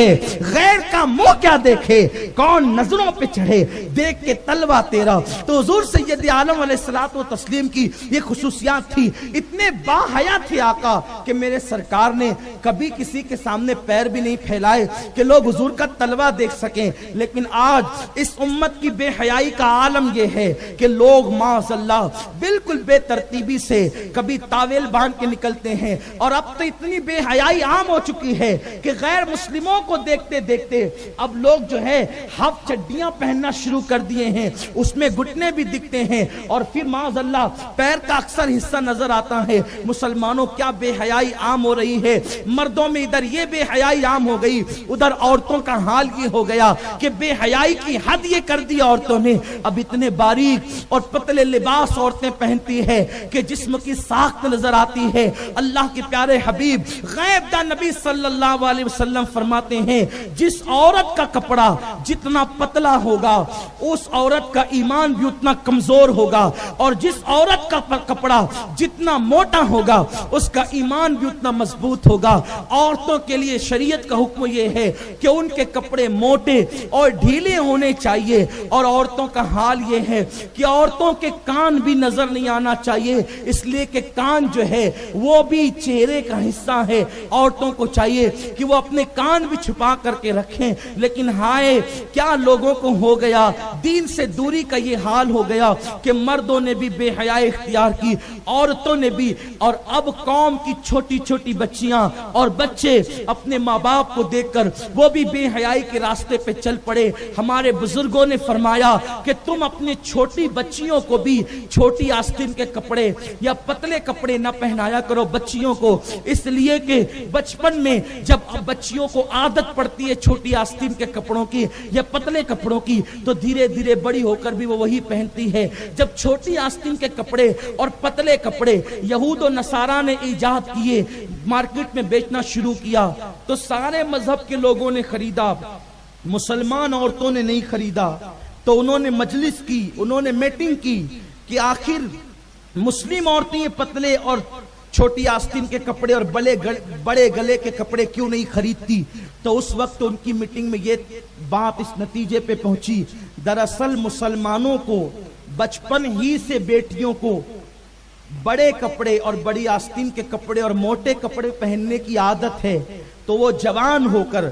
غیر کا منہ کیا دیکھے، کون نظروں پہ چڑھے دیکھ کے تلوہ تیرا۔ تو حضور سید عالم علیہ الصلوۃ والتسلیم کی یہ خصوصیات تھی، اتنے باحیا تھے آقا کہ میرے سرکار نے کبھی کسی کے سامنے پیر بھی نہیں پھیلائے کہ لوگ حضور کا تلوہ دیکھ سکیں۔ لیکن آج اس امت کی بے حیائی کا عالم یہ ہے کہ لوگ معاذ اللہ بالکل بے ترتیبی سے کبھی تاویل باندھ کے نکلتے ہیں، اور اب تو اتنی بے حیائی عام ہو چکی ہے کہ غیر مسلموں کو دیکھتے دیکھتے اب لوگ جو ہے ہاف چڈیاں پہننا شروع کر دیے ہیں، اس میں گھٹنے بھی دکھتے ہیں، اور پھر معاذ اللہ پیر کا اکثر حصہ نظر آتا ہے۔ مسلمانوں کیا بے حیائی عام ہو رہی ہے، مردوں میں ادھر یہ بے حیائی عام ہو گئی، ادھر عورتوں کا حال یہ ہو گیا کہ بے حیائی کی حد یہ کر دی عورتوں نے، اب اتنے باریک اور پتلے لباس عورتیں پہنتی ہے کہ جسم کی ساخت نظر آتی ہے۔ اللہ کے پیارے حبیب غیب دا نبی صلی اللہ علیہ وسلم فرماتے ہیں جس عورت کا کپڑا جتنا پتلا ہوگا اس عورت کا ایمان بھی اتنا کمزور ہوگا، اور جس عورت کا کپڑا جتنا موٹا ہوگا اس کا ایمان بھی اتنا مضبوط ہوگا۔ عورتوں کے لیے شریعت کا حکم یہ ہے کہ ان کے کپڑے موٹے اور ڈھیلے ہونے چاہیے، اور عورتوں کا حال یہ ہے کہ عورتوں کے کان بھی نظر نہیں آنا چاہیے، اس لیے کہ کان جو ہے وہ بھی چہرے کا حصہ ہے۔ عورتوں کو چاہیے کہ وہ اپنے کان بھی چھپا کر کے رکھیں، لیکن ہائے کیا لوگوں کو ہو گیا، دین سے دوری کا یہ حال ہو گیا کہ مردوں نے بھی بے حیائی اختیار کی، عورتوں نے بھی، اور اب قوم کی چھوٹی چھوٹی بچیاں اور بچے اپنے ماں باپ کو دیکھ کر وہ بھی بے حیائی کے راستے پہ چل پڑے۔ ہمارے بزرگوں نے فرمایا کہ تم اپنے چھوٹی بچیوں کو بھی چھوٹی آستین کے کپڑے یا پتلے کپڑے نہ پہنایا کرو بچیوں کو، اس لیے کہ بچپن میں جب بچیوں کو عادت پڑتی ہے چھوٹی آستین کے کپڑوں کی یا پتلے کپڑوں کی تو دھیرے دھیرے بڑی ہو کر بھی وہ وہی پہنتی ہے۔ جب چھوٹی آستین کے کپڑے اور پتلے کپڑے یہود و نصارہ نے ایجاد کیے، مارکیٹ میں بیچنا شروع کیا تو سارے مذہب کے لوگوں نے خریدا، مسلمان عورتوں نے نہیں خریدا۔ تو انہوں نے مجلس کی، انہوں نے میٹنگ کی کہ آخر مسلم عورتیں یہ پتلے اور چھوٹی آستین کے کپڑے اور بڑے گلے کے کپڑے کیوں نہیں خریدتی۔ تو اس وقت ان کی میٹنگ میں یہ بات اس نتیجے پہ پہنچی، دراصل مسلمانوں کو بچپن ہی سے بیٹیوں کو بڑے کپڑے اور بڑی آستین کے کپڑے اور موٹے کپڑے پہننے کی عادت ہے، تو وہ جوان ہو کر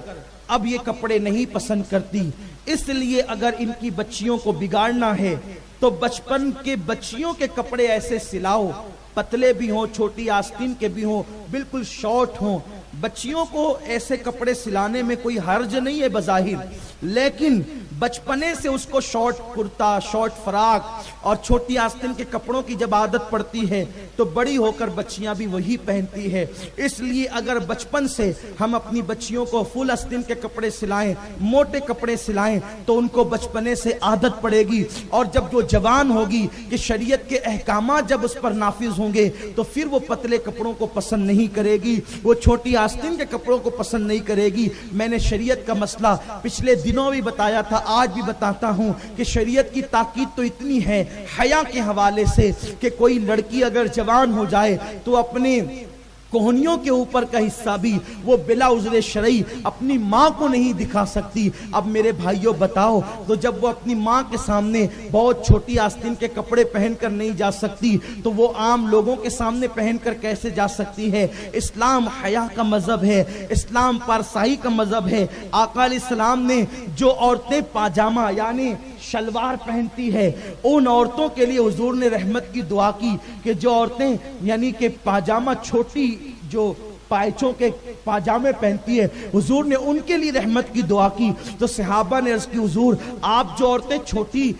اب یہ کپڑے نہیں پسند کرتی۔ اس لیے اگر ان کی بچیوں کو بگاڑنا ہے تو بچپن کے بچیوں کے کپڑے ایسے سلاؤ، پتلے بھی ہوں، چھوٹی آستین کے بھی ہوں، بالکل شارٹ ہوں، بچیوں کو ایسے کپڑے سلانے میں کوئی حرج نہیں ہے بظاہر، لیکن بچپنے سے اس کو شارٹ کرتا، شارٹ فراک اور چھوٹی آستین کے کپڑوں کی جب عادت پڑتی ہے تو بڑی ہو کر بچیاں بھی وہی پہنتی ہے۔ اس لیے اگر بچپن سے ہم اپنی بچیوں کو فل آستین کے کپڑے سلائیں، موٹے کپڑے سلائیں، تو ان کو بچپنے سے عادت پڑے گی، اور جب وہ جوان ہوگی کہ شریعت کے احکامات جب اس پر نافذ ہوں گے تو پھر وہ پتلے کپڑوں کو پسند نہیں کرے گی، وہ چھوٹی آستین کے کپڑوں کو پسند نہیں کرے گی۔ میں نے شریعت کا مسئلہ پچھلے دنوں بھی بتایا تھا، آج بھی بتاتا ہوں کہ شریعت کی تاکید تو اتنی ہے حیا کے حوالے سے کہ کوئی لڑکی اگر جوان ہو جائے تو اپنے کوہنیوں کے اوپر کا حصہ بھی وہ بلا عذر شرعی اپنی ماں کو نہیں دکھا سکتی۔ اب میرے بھائیوں بتاؤ، تو جب وہ اپنی ماں کے سامنے بہت چھوٹی آستین کے کپڑے پہن کر نہیں جا سکتی تو وہ عام لوگوں کے سامنے پہن کر کیسے جا سکتی ہے؟ اسلام حیا کا مذہب ہے، اسلام پارسائی کا مذہب ہے۔ آقا علیہ السلام نے جو عورتیں پاجامہ یعنی شلوار پہنتی ہے، ان عورتوں کے لیے حضور نے رحمت کی دعا کی کہ جو عورتیں یعنی کہ پاجامہ چھوٹی جو پائچوں کے پاجامے پہنتی ہے، حضور نے ان کے لیے رحمت کی دعا کی۔ تو صحابہ نے عرض کی حضور آپ جو عورتیں چھوٹی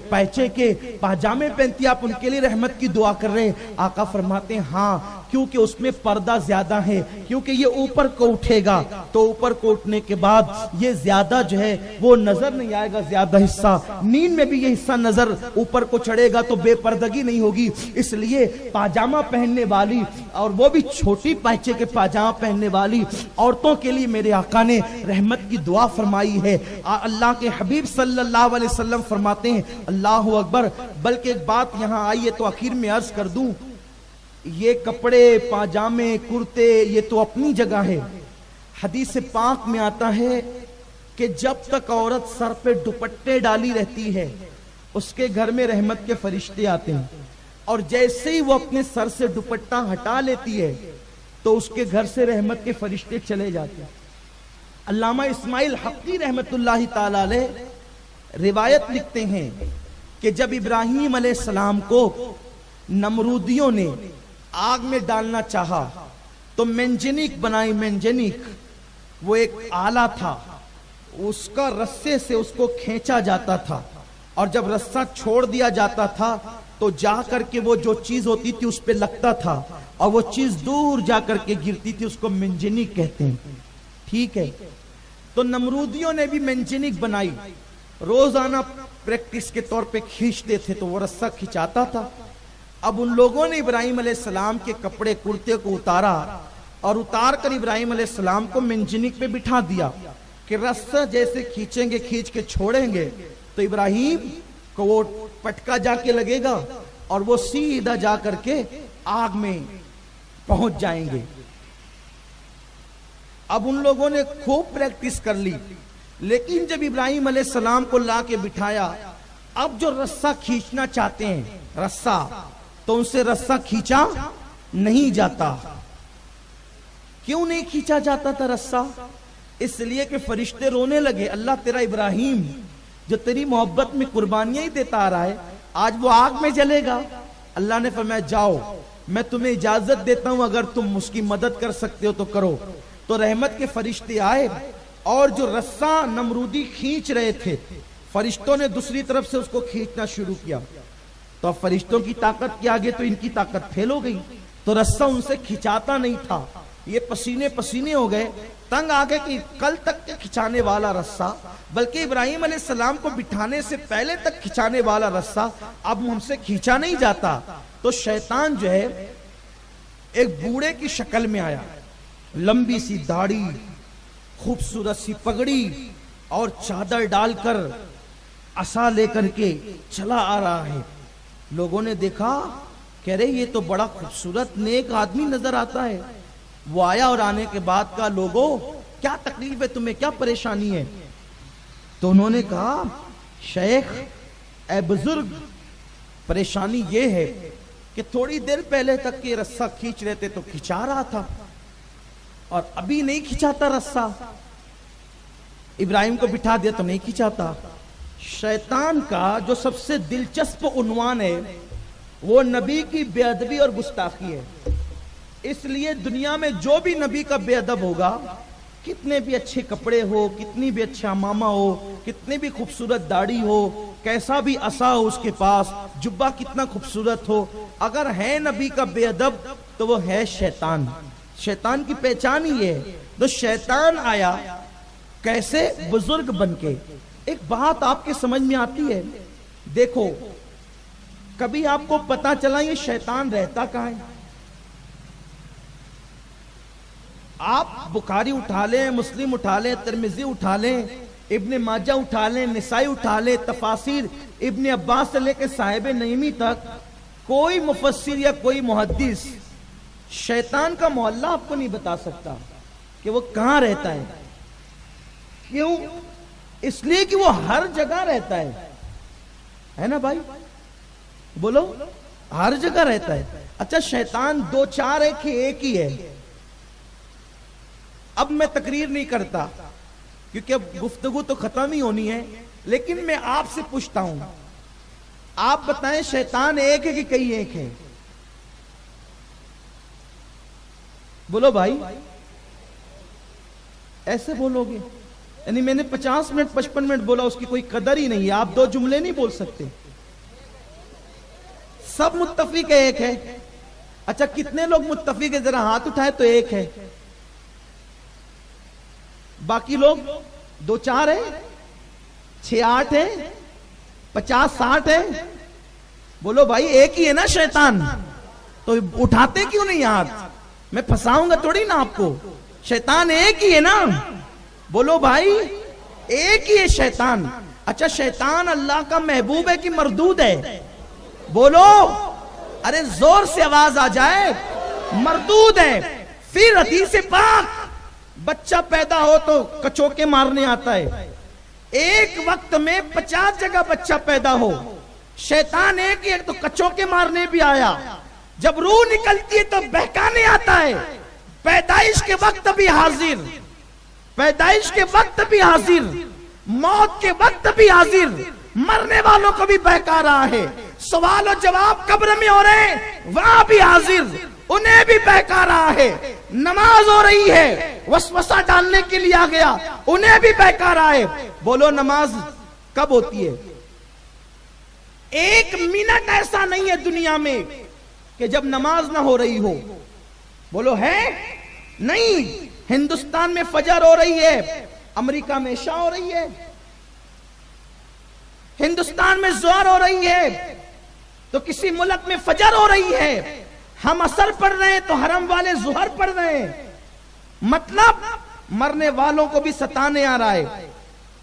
پائچے کے پاجامے پہنتی ہیں آپ ان کے لیے رحمت کی دعا کر رہے ہیں؟ آقا فرماتے ہیں ہاں، کیونکہ اس میں پردہ زیادہ ہے، کیونکہ یہ اوپر کو اٹھے گا تو اوپر کو اٹھنے کے بعد یہ زیادہ جو ہے وہ نظر نہیں آئے گا، زیادہ حصہ نیند میں بھی یہ حصہ نظر اوپر کو چڑھے گا تو بے پردگی نہیں ہوگی۔ اس لیے پاجامہ پہننے والی اور وہ بھی چھوٹی پائچے کے پاجامہ پہننے والی عورتوں کے لیے میرے آقا نے رحمت کی دعا فرمائی ہے۔ اللہ کے حبیب صلی اللہ علیہ وسلم فرماتے ہیں اللہ اکبر۔ بلکہ ایک بات یہاں آئی ہے تو آخر میں عرض کر دوں، یہ کپڑے پاجامے کرتے یہ تو اپنی جگہ ہے، حدیث پاک میں آتا ہے کہ جب تک عورت سر پہ دوپٹے ڈالی رہتی ہے اس کے گھر میں رحمت کے فرشتے آتے ہیں، اور جیسے ہی وہ اپنے سر سے دوپٹہ ہٹا لیتی ہے تو اس کے گھر سے رحمت کے فرشتے چلے جاتے ہیں۔ علامہ اسماعیل حقی رحمت اللہ تعالی علیہ روایت لکھتے ہیں کہ جب ابراہیم علیہ السلام کو نمرودیوں نے آگ میں ڈالنا چاہا تو منجنیق بنائی، منجنیق وہ ایک آلہ تھا، اس کا رسے سے اس کو کھینچا جاتا تھا، اور جب رسہ چھوڑ دیا جاتا تھا تو جا کر کے وہ جو چیز ہوتی تھی اس پہ لگتا تھا اور وہ چیز دور جا کر کے گرتی تھی، اس کو منجنیق کہتے ہیں۔ ٹھیک ہے، تو نمرودیوں نے بھی منجنیق بنائی، روزانہ پریکٹس کے طور پہ کھینچتے تھے تو وہ رسہ کھینچاتا تھا۔ اب ان لوگوں نے ابراہیم علیہ السلام کے کپڑے کرتے کو اتارا اور اتار کر ابراہیم علیہ السلام کو منجنیق پہ بٹھا دیا کہ رسہ جیسے کھینچیں گے کھینچ کے چھوڑیں گے تو ابراہیم کو وہ پٹکا جا کے لگے گا اور وہ سیدھا جا کر کے آگ میں پہنچ جائیں گے۔ اب ان لوگوں نے خوب پریکٹس کر لی، لیکن جب ابراہیم علیہ السلام کو لا کے بٹھایا، اب جو رسہ کھینچنا چاہتے ہیں رسہ، تو ان سے رسہ کھینچا نہیں جاتا۔ کیوں نہیں کھینچا جاتا تھا رسہ؟ اس لیے کہ فرشتے رونے لگے، اللہ تیرا ابراہیم جو تیری محبت میں قربانیاں ہی دیتا آ رہا ہے آج وہ آگ میں جلے گا۔ اللہ نے فرمایا جاؤ میں تمہیں اجازت دیتا ہوں، اگر تم اس کی مدد کر سکتے ہو تو کرو۔ تو رحمت کے فرشتے آئے اور جو رسہ نمرودی کھینچ رہے تھے فرشتوں نے دوسری طرف سے اس کو کھینچنا شروع کیا، تو اب فرشتوں کی طاقت کے آگے تو ان کی طاقت پھیل ہو گئی، تو رسہ ان سے کھینچاتا نہیں تھا، یہ پسینے پسینے ہو گئے، تنگ آ گئے کہ کل تک کے کھینچانے والا رسہ، بلکہ ابراہیم علیہ السلام کو بٹھانے سے پہلے تک کھینچانے والا رسہ اب ہم سے کھینچا نہیں جاتا۔ تو شیطان جو ہے ایک بوڑھے کی شکل میں آیا، لمبی سی داڑھی، خوبصورت سی پگڑی اور چادر ڈال کر عصا لے کر کے چلا آ رہا ہے۔ لوگوں نے دیکھا، کہہ رہے یہ تو بڑا خوبصورت نیک آدمی نظر آتا ہے۔ وہ آیا اور آنے کے بعد کہا لوگوں کیا تکلیف ہے تمہیں، کیا پریشانی ہے؟ تو انہوں نے کہا شیخ اے بزرگ پریشانی یہ ہے کہ تھوڑی دیر پہلے تک یہ رسہ کھینچ رہے تھے تو کھینچا رہا تھا اور ابھی نہیں کھینچاتا رسہ، ابراہیم کو بٹھا دیا تو نہیں کھینچاتا۔ شیطان کا جو سب سے دلچسپ عنوان ہے وہ نبی کی بے ادبی اور گستاخی ہے۔ اس لیے دنیا میں جو بھی نبی کا بے ادب ہوگا، کتنے بھی اچھے کپڑے ہو، کتنی بھی اچھا ماما ہو، کتنی بھی خوبصورت داڑھی ہو، کیسا بھی عصا ہو اس کے پاس، جبہ کتنا خوبصورت ہو، اگر ہے نبی کا بے ادب تو وہ ہے شیطان. شیطان کی پہچان ہی ہے. تو شیطان آیا کیسے؟ بزرگ بن کے. ایک بات آپ کے سمجھ میں آتی ہے، دیکھو کبھی آپ کو پتا چلا یہ شیطان رہتا کہاں ہے؟ آپ بخاری اٹھا لیں، مسلم اٹھا لیں، ترمذی اٹھا لیں، ابن ماجہ اٹھا لیں، نسائی اٹھا لیں، تفاسیر ابن عباس سے لے کے صاحب نعیمی تک، کوئی مفسر یا کوئی محدث شیطان کا محلہ آپ کو نہیں بتا سکتا کہ وہ کہاں رہتا ہے. کیوں؟ اس لیے کہ وہ ہر جگہ رہتا ہے نا بھائی؟ بولو، ہر جگہ رہتا ہے. اچھا شیطان دو چار ہے کہ ایک ہی ہے؟ اب میں تقریر نہیں کرتا کیونکہ اب گفتگو تو ختم ہی ہونی ہے، لیکن میں آپ سے پوچھتا ہوں، آپ بتائیں شیطان ایک ہے کہ کئی ایک ہے؟ بولو بھائی، ایسے بولو گے یعنی میں نے 50 منٹ 55 منٹ بولا، اس کی کوئی قدر ہی نہیں ہے. آپ دو جملے نہیں بول سکتے. سب متفق ہے ایک ہے. اچھا کتنے لوگ متفق ہے؟ ذرا ہاتھ اٹھائے تو ایک ہے. باقی لوگ 2 4 ہے، 6 8 ہے، 50 60 ہے. بولو بھائی ایک ہی ہے نا شیطان؟ تو اٹھاتے کیوں نہیں ہاتھ؟ میں پھنساؤں گا تھوڑی نا آپ کو. شیطان ایک ہی ہے نا؟ بولو بھائی ایک ہی ہے شیطان. اچھا شیطان اللہ کا محبوب ہے کہ مردود ہے؟ بولو، ارے زور سے آواز آ جائے. مردود ہے. پھر حدیث پاک بچہ پیدا ہو تو کچوکے مارنے آتا ہے. ایک وقت میں 50 جگہ بچہ پیدا ہو. شیطان ایک ہی ہے تو کچوکے مارنے بھی آیا. جب روح نکلتی ہے تو بہکانے آتا ہے. پیدائش کے وقت بھی حاضر، پیدائش کے وقت بھی حاضر، موت کے وقت بھی حاضر، مرنے والوں کو بھی بہکا رہا ہے. سوال و جواب قبر میں ہو رہے ہیں، وہاں بھی حاضر، انہیں بھی بہکا رہا ہے. نماز ہو رہی ہے، وسوسہ ڈالنے کے لیے آ گیا، انہیں بھی بہکا رہا ہے. بولو نماز کب ہوتی ہے؟ ایک منٹ ایسا نہیں ہے دنیا میں کہ جب نماز نہ ہو رہی ہو. بولو ہے؟ نہیں. ہندوستان میں فجر ہو رہی ہے، امریکہ میں عشاء ہو رہی ہے. ہندوستان میں ظہر ہو رہی ہے تو کسی ملک میں فجر ہو رہی ہے. ہم عصر پڑھ رہے ہیں تو حرم والے ظہر پڑھ رہے ہیں. مطلب مرنے والوں کو بھی ستانے آ رہا ہے،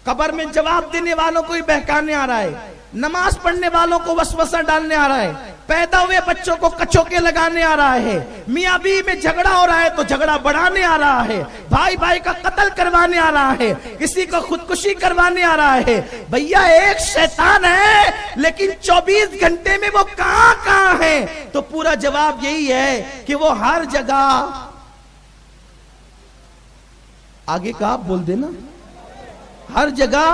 قبر میں جواب دینے والوں کو بھی بہکانے آ رہا ہے، نماز پڑھنے والوں کو وسوسہ ڈالنے آ رہا ہے، پیدا ہوئے بچوں کو کچوکے لگانے آ رہا ہے، میاں بیوی میں جھگڑا ہو رہا ہے تو جھگڑا بڑھانے آ رہا ہے، بھائی بھائی کا قتل کروانے آ رہا ہے، کسی کو خودکشی کروانے آ رہا ہے. بھیا ایک شیطان ہے لیکن 24 گھنٹے میں وہ کہاں کہاں ہے؟ تو پورا جواب یہی ہے کہ وہ ہر جگہ. آگے کا آپ بول دینا، ہر جگہ.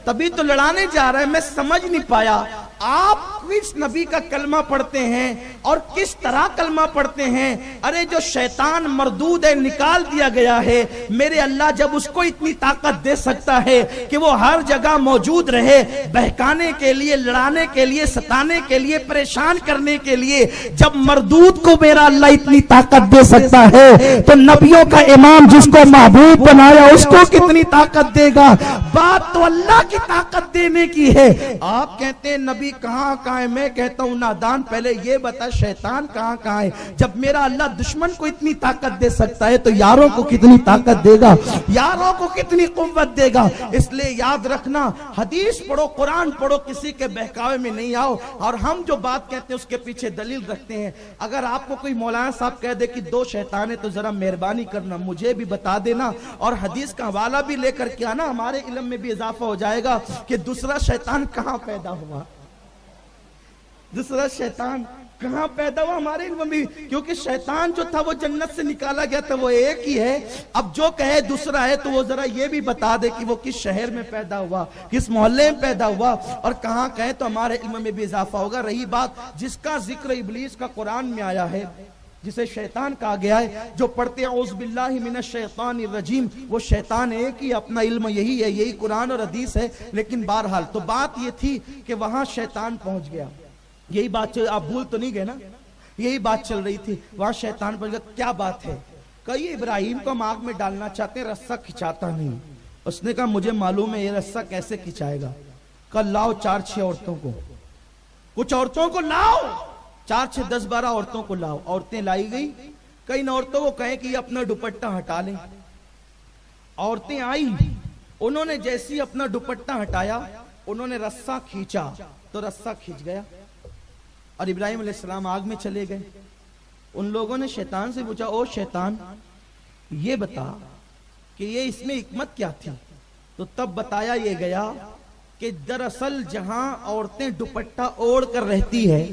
تبھی تو لڑانے جا رہا ہے. میں سمجھ نہیں پایا آپ کس نبی کا کلمہ پڑھتے ہیں اور کس طرح کلمہ پڑھتے ہیں. ارے جو شیطان مردود ہے، نکال دیا گیا ہے، میرے اللہ جب اس کو اتنی طاقت دے سکتا ہے کہ وہ ہر جگہ موجود رہے، بہکانے کے لیے، لڑانے کے لیے، ستانے کے لیے، پریشان کرنے کے لیے، جب مردود کو میرا اللہ اتنی طاقت دے سکتا ہے تو نبیوں کا امام جس کو محبوب بنایا اس کو کتنی طاقت دے گا. بات تو اللہ کی طاقت دینے کی ہے. آپ کہتے ہیں نبی کہاں کہاں ہے، میں کہتا ہوں نادان پہلے یہ بتا شیطان کہاں کہاں ہے. جب میرا اللہ دشمن کو اتنی طاقت دے سکتا ہے تو یاروں کو کتنی طاقت دے گا، یاروں کو کتنی قوت دے گا. اس لیے یاد رکھنا، حدیث پڑھو، قرآن پڑھو، کسی کے بہکاوے میں نہیں آؤ. اور ہم جو بات کہتے ہیں اس کے پیچھے دلیل رکھتے ہیں. اگر آپ کو کوئی مولانا صاحب کہہ دے کہ 2 شیطان ہے تو ذرا مہربانی کرنا مجھے بھی بتا دینا اور حدیث کا حوالہ بھی لے کر کے آنا، ہمارے علم میں بھی اضافہ ہو جائے گا کہ دوسرا شیطان کہاں پیدا ہوا، دوسرا شیطان کہاں پیدا ہوا ہمارے علم میں. کیونکہ شیطان جو تھا وہ جنت سے نکالا گیا تھا، وہ ایک ہی ہے. اب جو کہے دوسرا ہے تو وہ ذرا یہ بھی بتا دے کہ وہ کس شہر میں پیدا ہوا، کس محلے میں پیدا ہوا اور کہاں کہے تو ہمارے علم میں بھی اضافہ ہوگا. رہی بات جس کا ذکر ابلیس کا قرآن میں آیا ہے، جسے شیطان کہا گیا ہے، جو پڑھتے اعوذ باللہ من الشیطان الرجیم وہ شیطان ہے کہ اپنا علم یہی ہے، یہی قرآن اور حدیث ہے. لیکن بہرحال تو بات یہ تھی کہ وہاں شیطان پہنچ گیا. یہی بات آپ بھول تو نہیں گئے نا، یہی بات چل رہی تھی. وہاں شیطان پہنچ گیا. کیا بات ہے؟ کہ یہ ابراہیم کو ہم آگ میں ڈالنا چاہتے ہیں، رسہ کھچاتا نہیں. اس نے کہا مجھے معلوم ہے یہ رسہ کیسے کھچائے گا. کہ لاؤ 4-6 عورتوں کو، کچھ عورتوں کو لاؤ، 4-6 10-12 عورتوں کو لاؤ. عورتیں لائی گئی. کئی عورتوں کو کہیں کہ یہ اپنا دوپٹہ ہٹا لیں. عورتیں آئی، انہوں نے جیسی اپنا دوپٹہ ہٹایا، انہوں نے رسہ کھینچا تو رسہ کھینچ گیا اور ابراہیم علیہ السلام آگ میں چلے گئے. ان لوگوں نے شیطان سے پوچھا، او شیطان یہ بتا کہ یہ اس میں حکمت کیا تھی؟ تو تب بتایا یہ گیا کہ دراصل جہاں عورتیں دوپٹہ اوڑھ کر رہتی ہے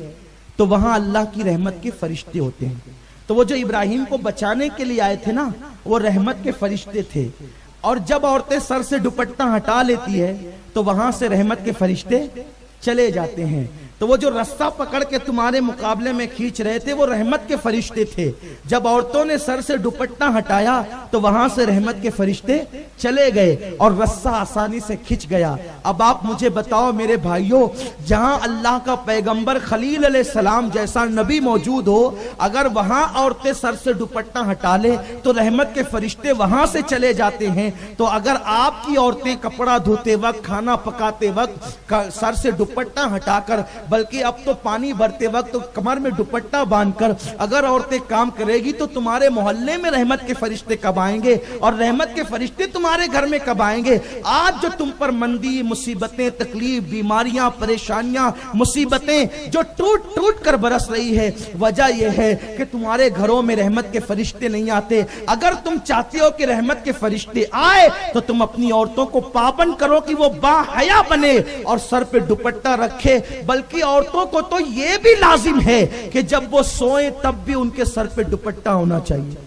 تو وہاں اللہ کی رحمت کے فرشتے ہوتے ہیں. تو وہ جو ابراہیم کو بچانے کے لیے آئے تھے نا، وہ رحمت کے فرشتے تھے. اور جب عورتیں سر سے دوپٹہ ہٹا لیتی ہے تو وہاں سے رحمت کے فرشتے چلے جاتے ہیں. تو وہ جو رسہ پکڑ کے تمہارے مقابلے میں کھینچ رہے تھے وہ رحمت کے فرشتے تھے. جب عورتوں نے سر سے دوپٹہ ہٹایا تو وہاں سے رحمت کے فرشتے چلے گئے اور رسہ آسانی سے کھنچ گیا. اب آپ مجھے بتاؤ میرے بھائیوں، جہاں اللہ کا پیغمبر خلیل علیہ السلام جیسا نبی موجود ہو، اگر وہاں عورتیں سر سے دوپٹہ ہٹا لے تو رحمت کے فرشتے وہاں سے چلے جاتے ہیں. تو اگر آپ کی عورتیں کپڑا دھوتے وقت، کھانا پکاتے وقت سر سے دوپٹہ ہٹا کر، بلکہ اب تو پانی بھرتے وقت تو کمر میں دوپٹہ باندھ کر اگر عورتیں کام کرے گی تو تمہارے محلے میں رحمت کے فرشتے کب آئیں گے اور رحمت کے فرشتے تمہارے گھر میں کب آئیں گے؟ آج جو تم پر مندی، مصیبتیں، تکلیف، بیماریاں، پریشانیاں، مصیبتیں جو ٹوٹ ٹوٹ کر برس رہی ہے، وجہ یہ ہے کہ تمہارے گھروں میں رحمت کے فرشتے نہیں آتے. اگر تم چاہتے ہو کہ رحمت کے فرشتے آئے تو تم اپنی عورتوں کو پابند کرو کہ وہ با حیا بنے اور سر پہ دوپٹہ رکھے. بلکہ عورتوں کو تو یہ بھی لازم ہے کہ جب وہ سوئیں تب بھی ان کے سر پہ دوپٹہ ہونا چاہیے.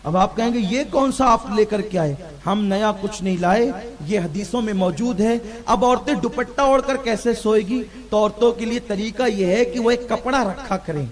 اب آپ کہیں گے یہ کون سا آپ لے کر کے آئے؟ ہم نیا کچھ نہیں لائے، یہ حدیثوں میں موجود ہے. اب عورتیں دوپٹہ اوڑھ کر کیسے سوئے گی؟ تو عورتوں کے لیے طریقہ یہ ہے کہ وہ ایک کپڑا رکھا کریں،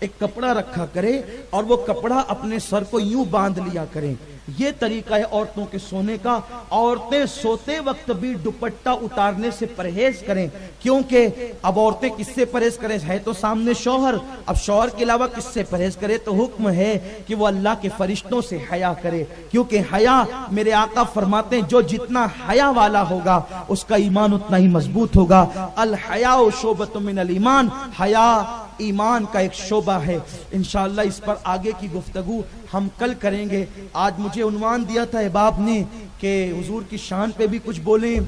ایک کپڑا رکھا کرے اور وہ کپڑا اپنے سر کو یوں باندھ لیا کریں. یہ طریقہ ہے عورتوں کے سونے کا. عورتیں سوتے وقت بھی دوپٹہ اتارنے سے پرہیز کریں، کیونکہ اب عورتیں کس سے پرہیز کریں؟ ہے تو سامنے شوہر، اب شوہر کے علاوہ کس سے پرہیز کرے؟ تو حکم ہے کہ وہ اللہ کے فرشتوں سے حیا کرے، کیونکہ حیا میرے آقا فرماتے ہیں جو جتنا حیا والا ہوگا اس کا ایمان اتنا ہی مضبوط ہوگا. الحیاء شعبۃ من الایمان، حیا ایمان کا ایک شعبہ ہے. انشاءاللہ اس پر آگے کی گفتگو ہم کل کریں گے. آج مجھے عنوان دیا تھا احباب نے کہ حضور کی شان پہ بھی کچھ بولیں،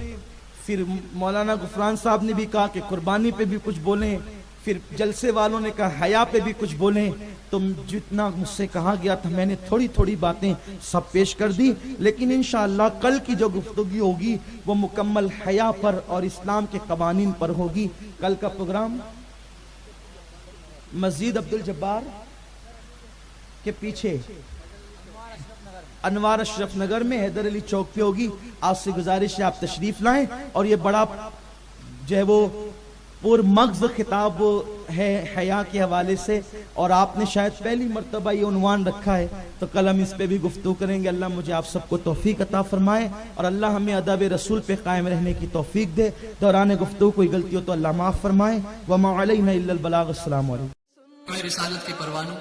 پھر مولانا غفران صاحب نے بھی کہا کہ قربانی پہ بھی کچھ بولیں، پھر جلسے والوں نے کہا حیا پہ بھی کچھ بولیں. تو جتنا مجھ سے کہا گیا تھا میں نے تھوڑی تھوڑی باتیں سب پیش کر دی. لیکن انشاءاللہ کل کی جو گفتگو ہوگی وہ مکمل حیا پر اور اسلام کے قوانین پر ہوگی. کل کا پروگرام مسجد عبد الجبار کے پیچھے انوار اشرف نگر میں حیدر علی چوک پہ ہوگی. آپ سے گزارش ہے آپ تشریف لائیں. اور یہ بڑا جو ہے وہ پور مغز خطاب ہے حیا کے حوالے سے، اور آپ نے شاید پہلی مرتبہ یہ عنوان رکھا ہے، تو کل ہم اس پہ بھی گفتگو کریں گے. اللہ مجھے آپ سب کو توفیق عطا فرمائے اور اللہ ہمیں ادب رسول پہ قائم رہنے کی توفیق دے. دوران گفتگو کوئی غلطی ہو تو اللہ معاف فرمائے. وما علینا الا البلاغ. السلام علیکم. رسالت کے پروانوں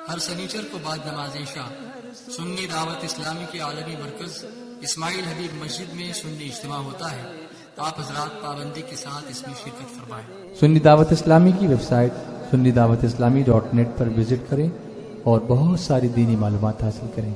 ہر سنیچر کو بعد نماز عشاء سنی دعوت اسلامی کے عالمی مرکز اسماعیل حبیب مسجد میں سنی اجتماع ہوتا ہے. آپ حضرات پابندی کے ساتھ اس میں شرکت فرمائیں. سنی دعوت اسلامی کی web site sunni dawat islami.net پر وزٹ کریں اور بہت ساری دینی معلومات حاصل کریں.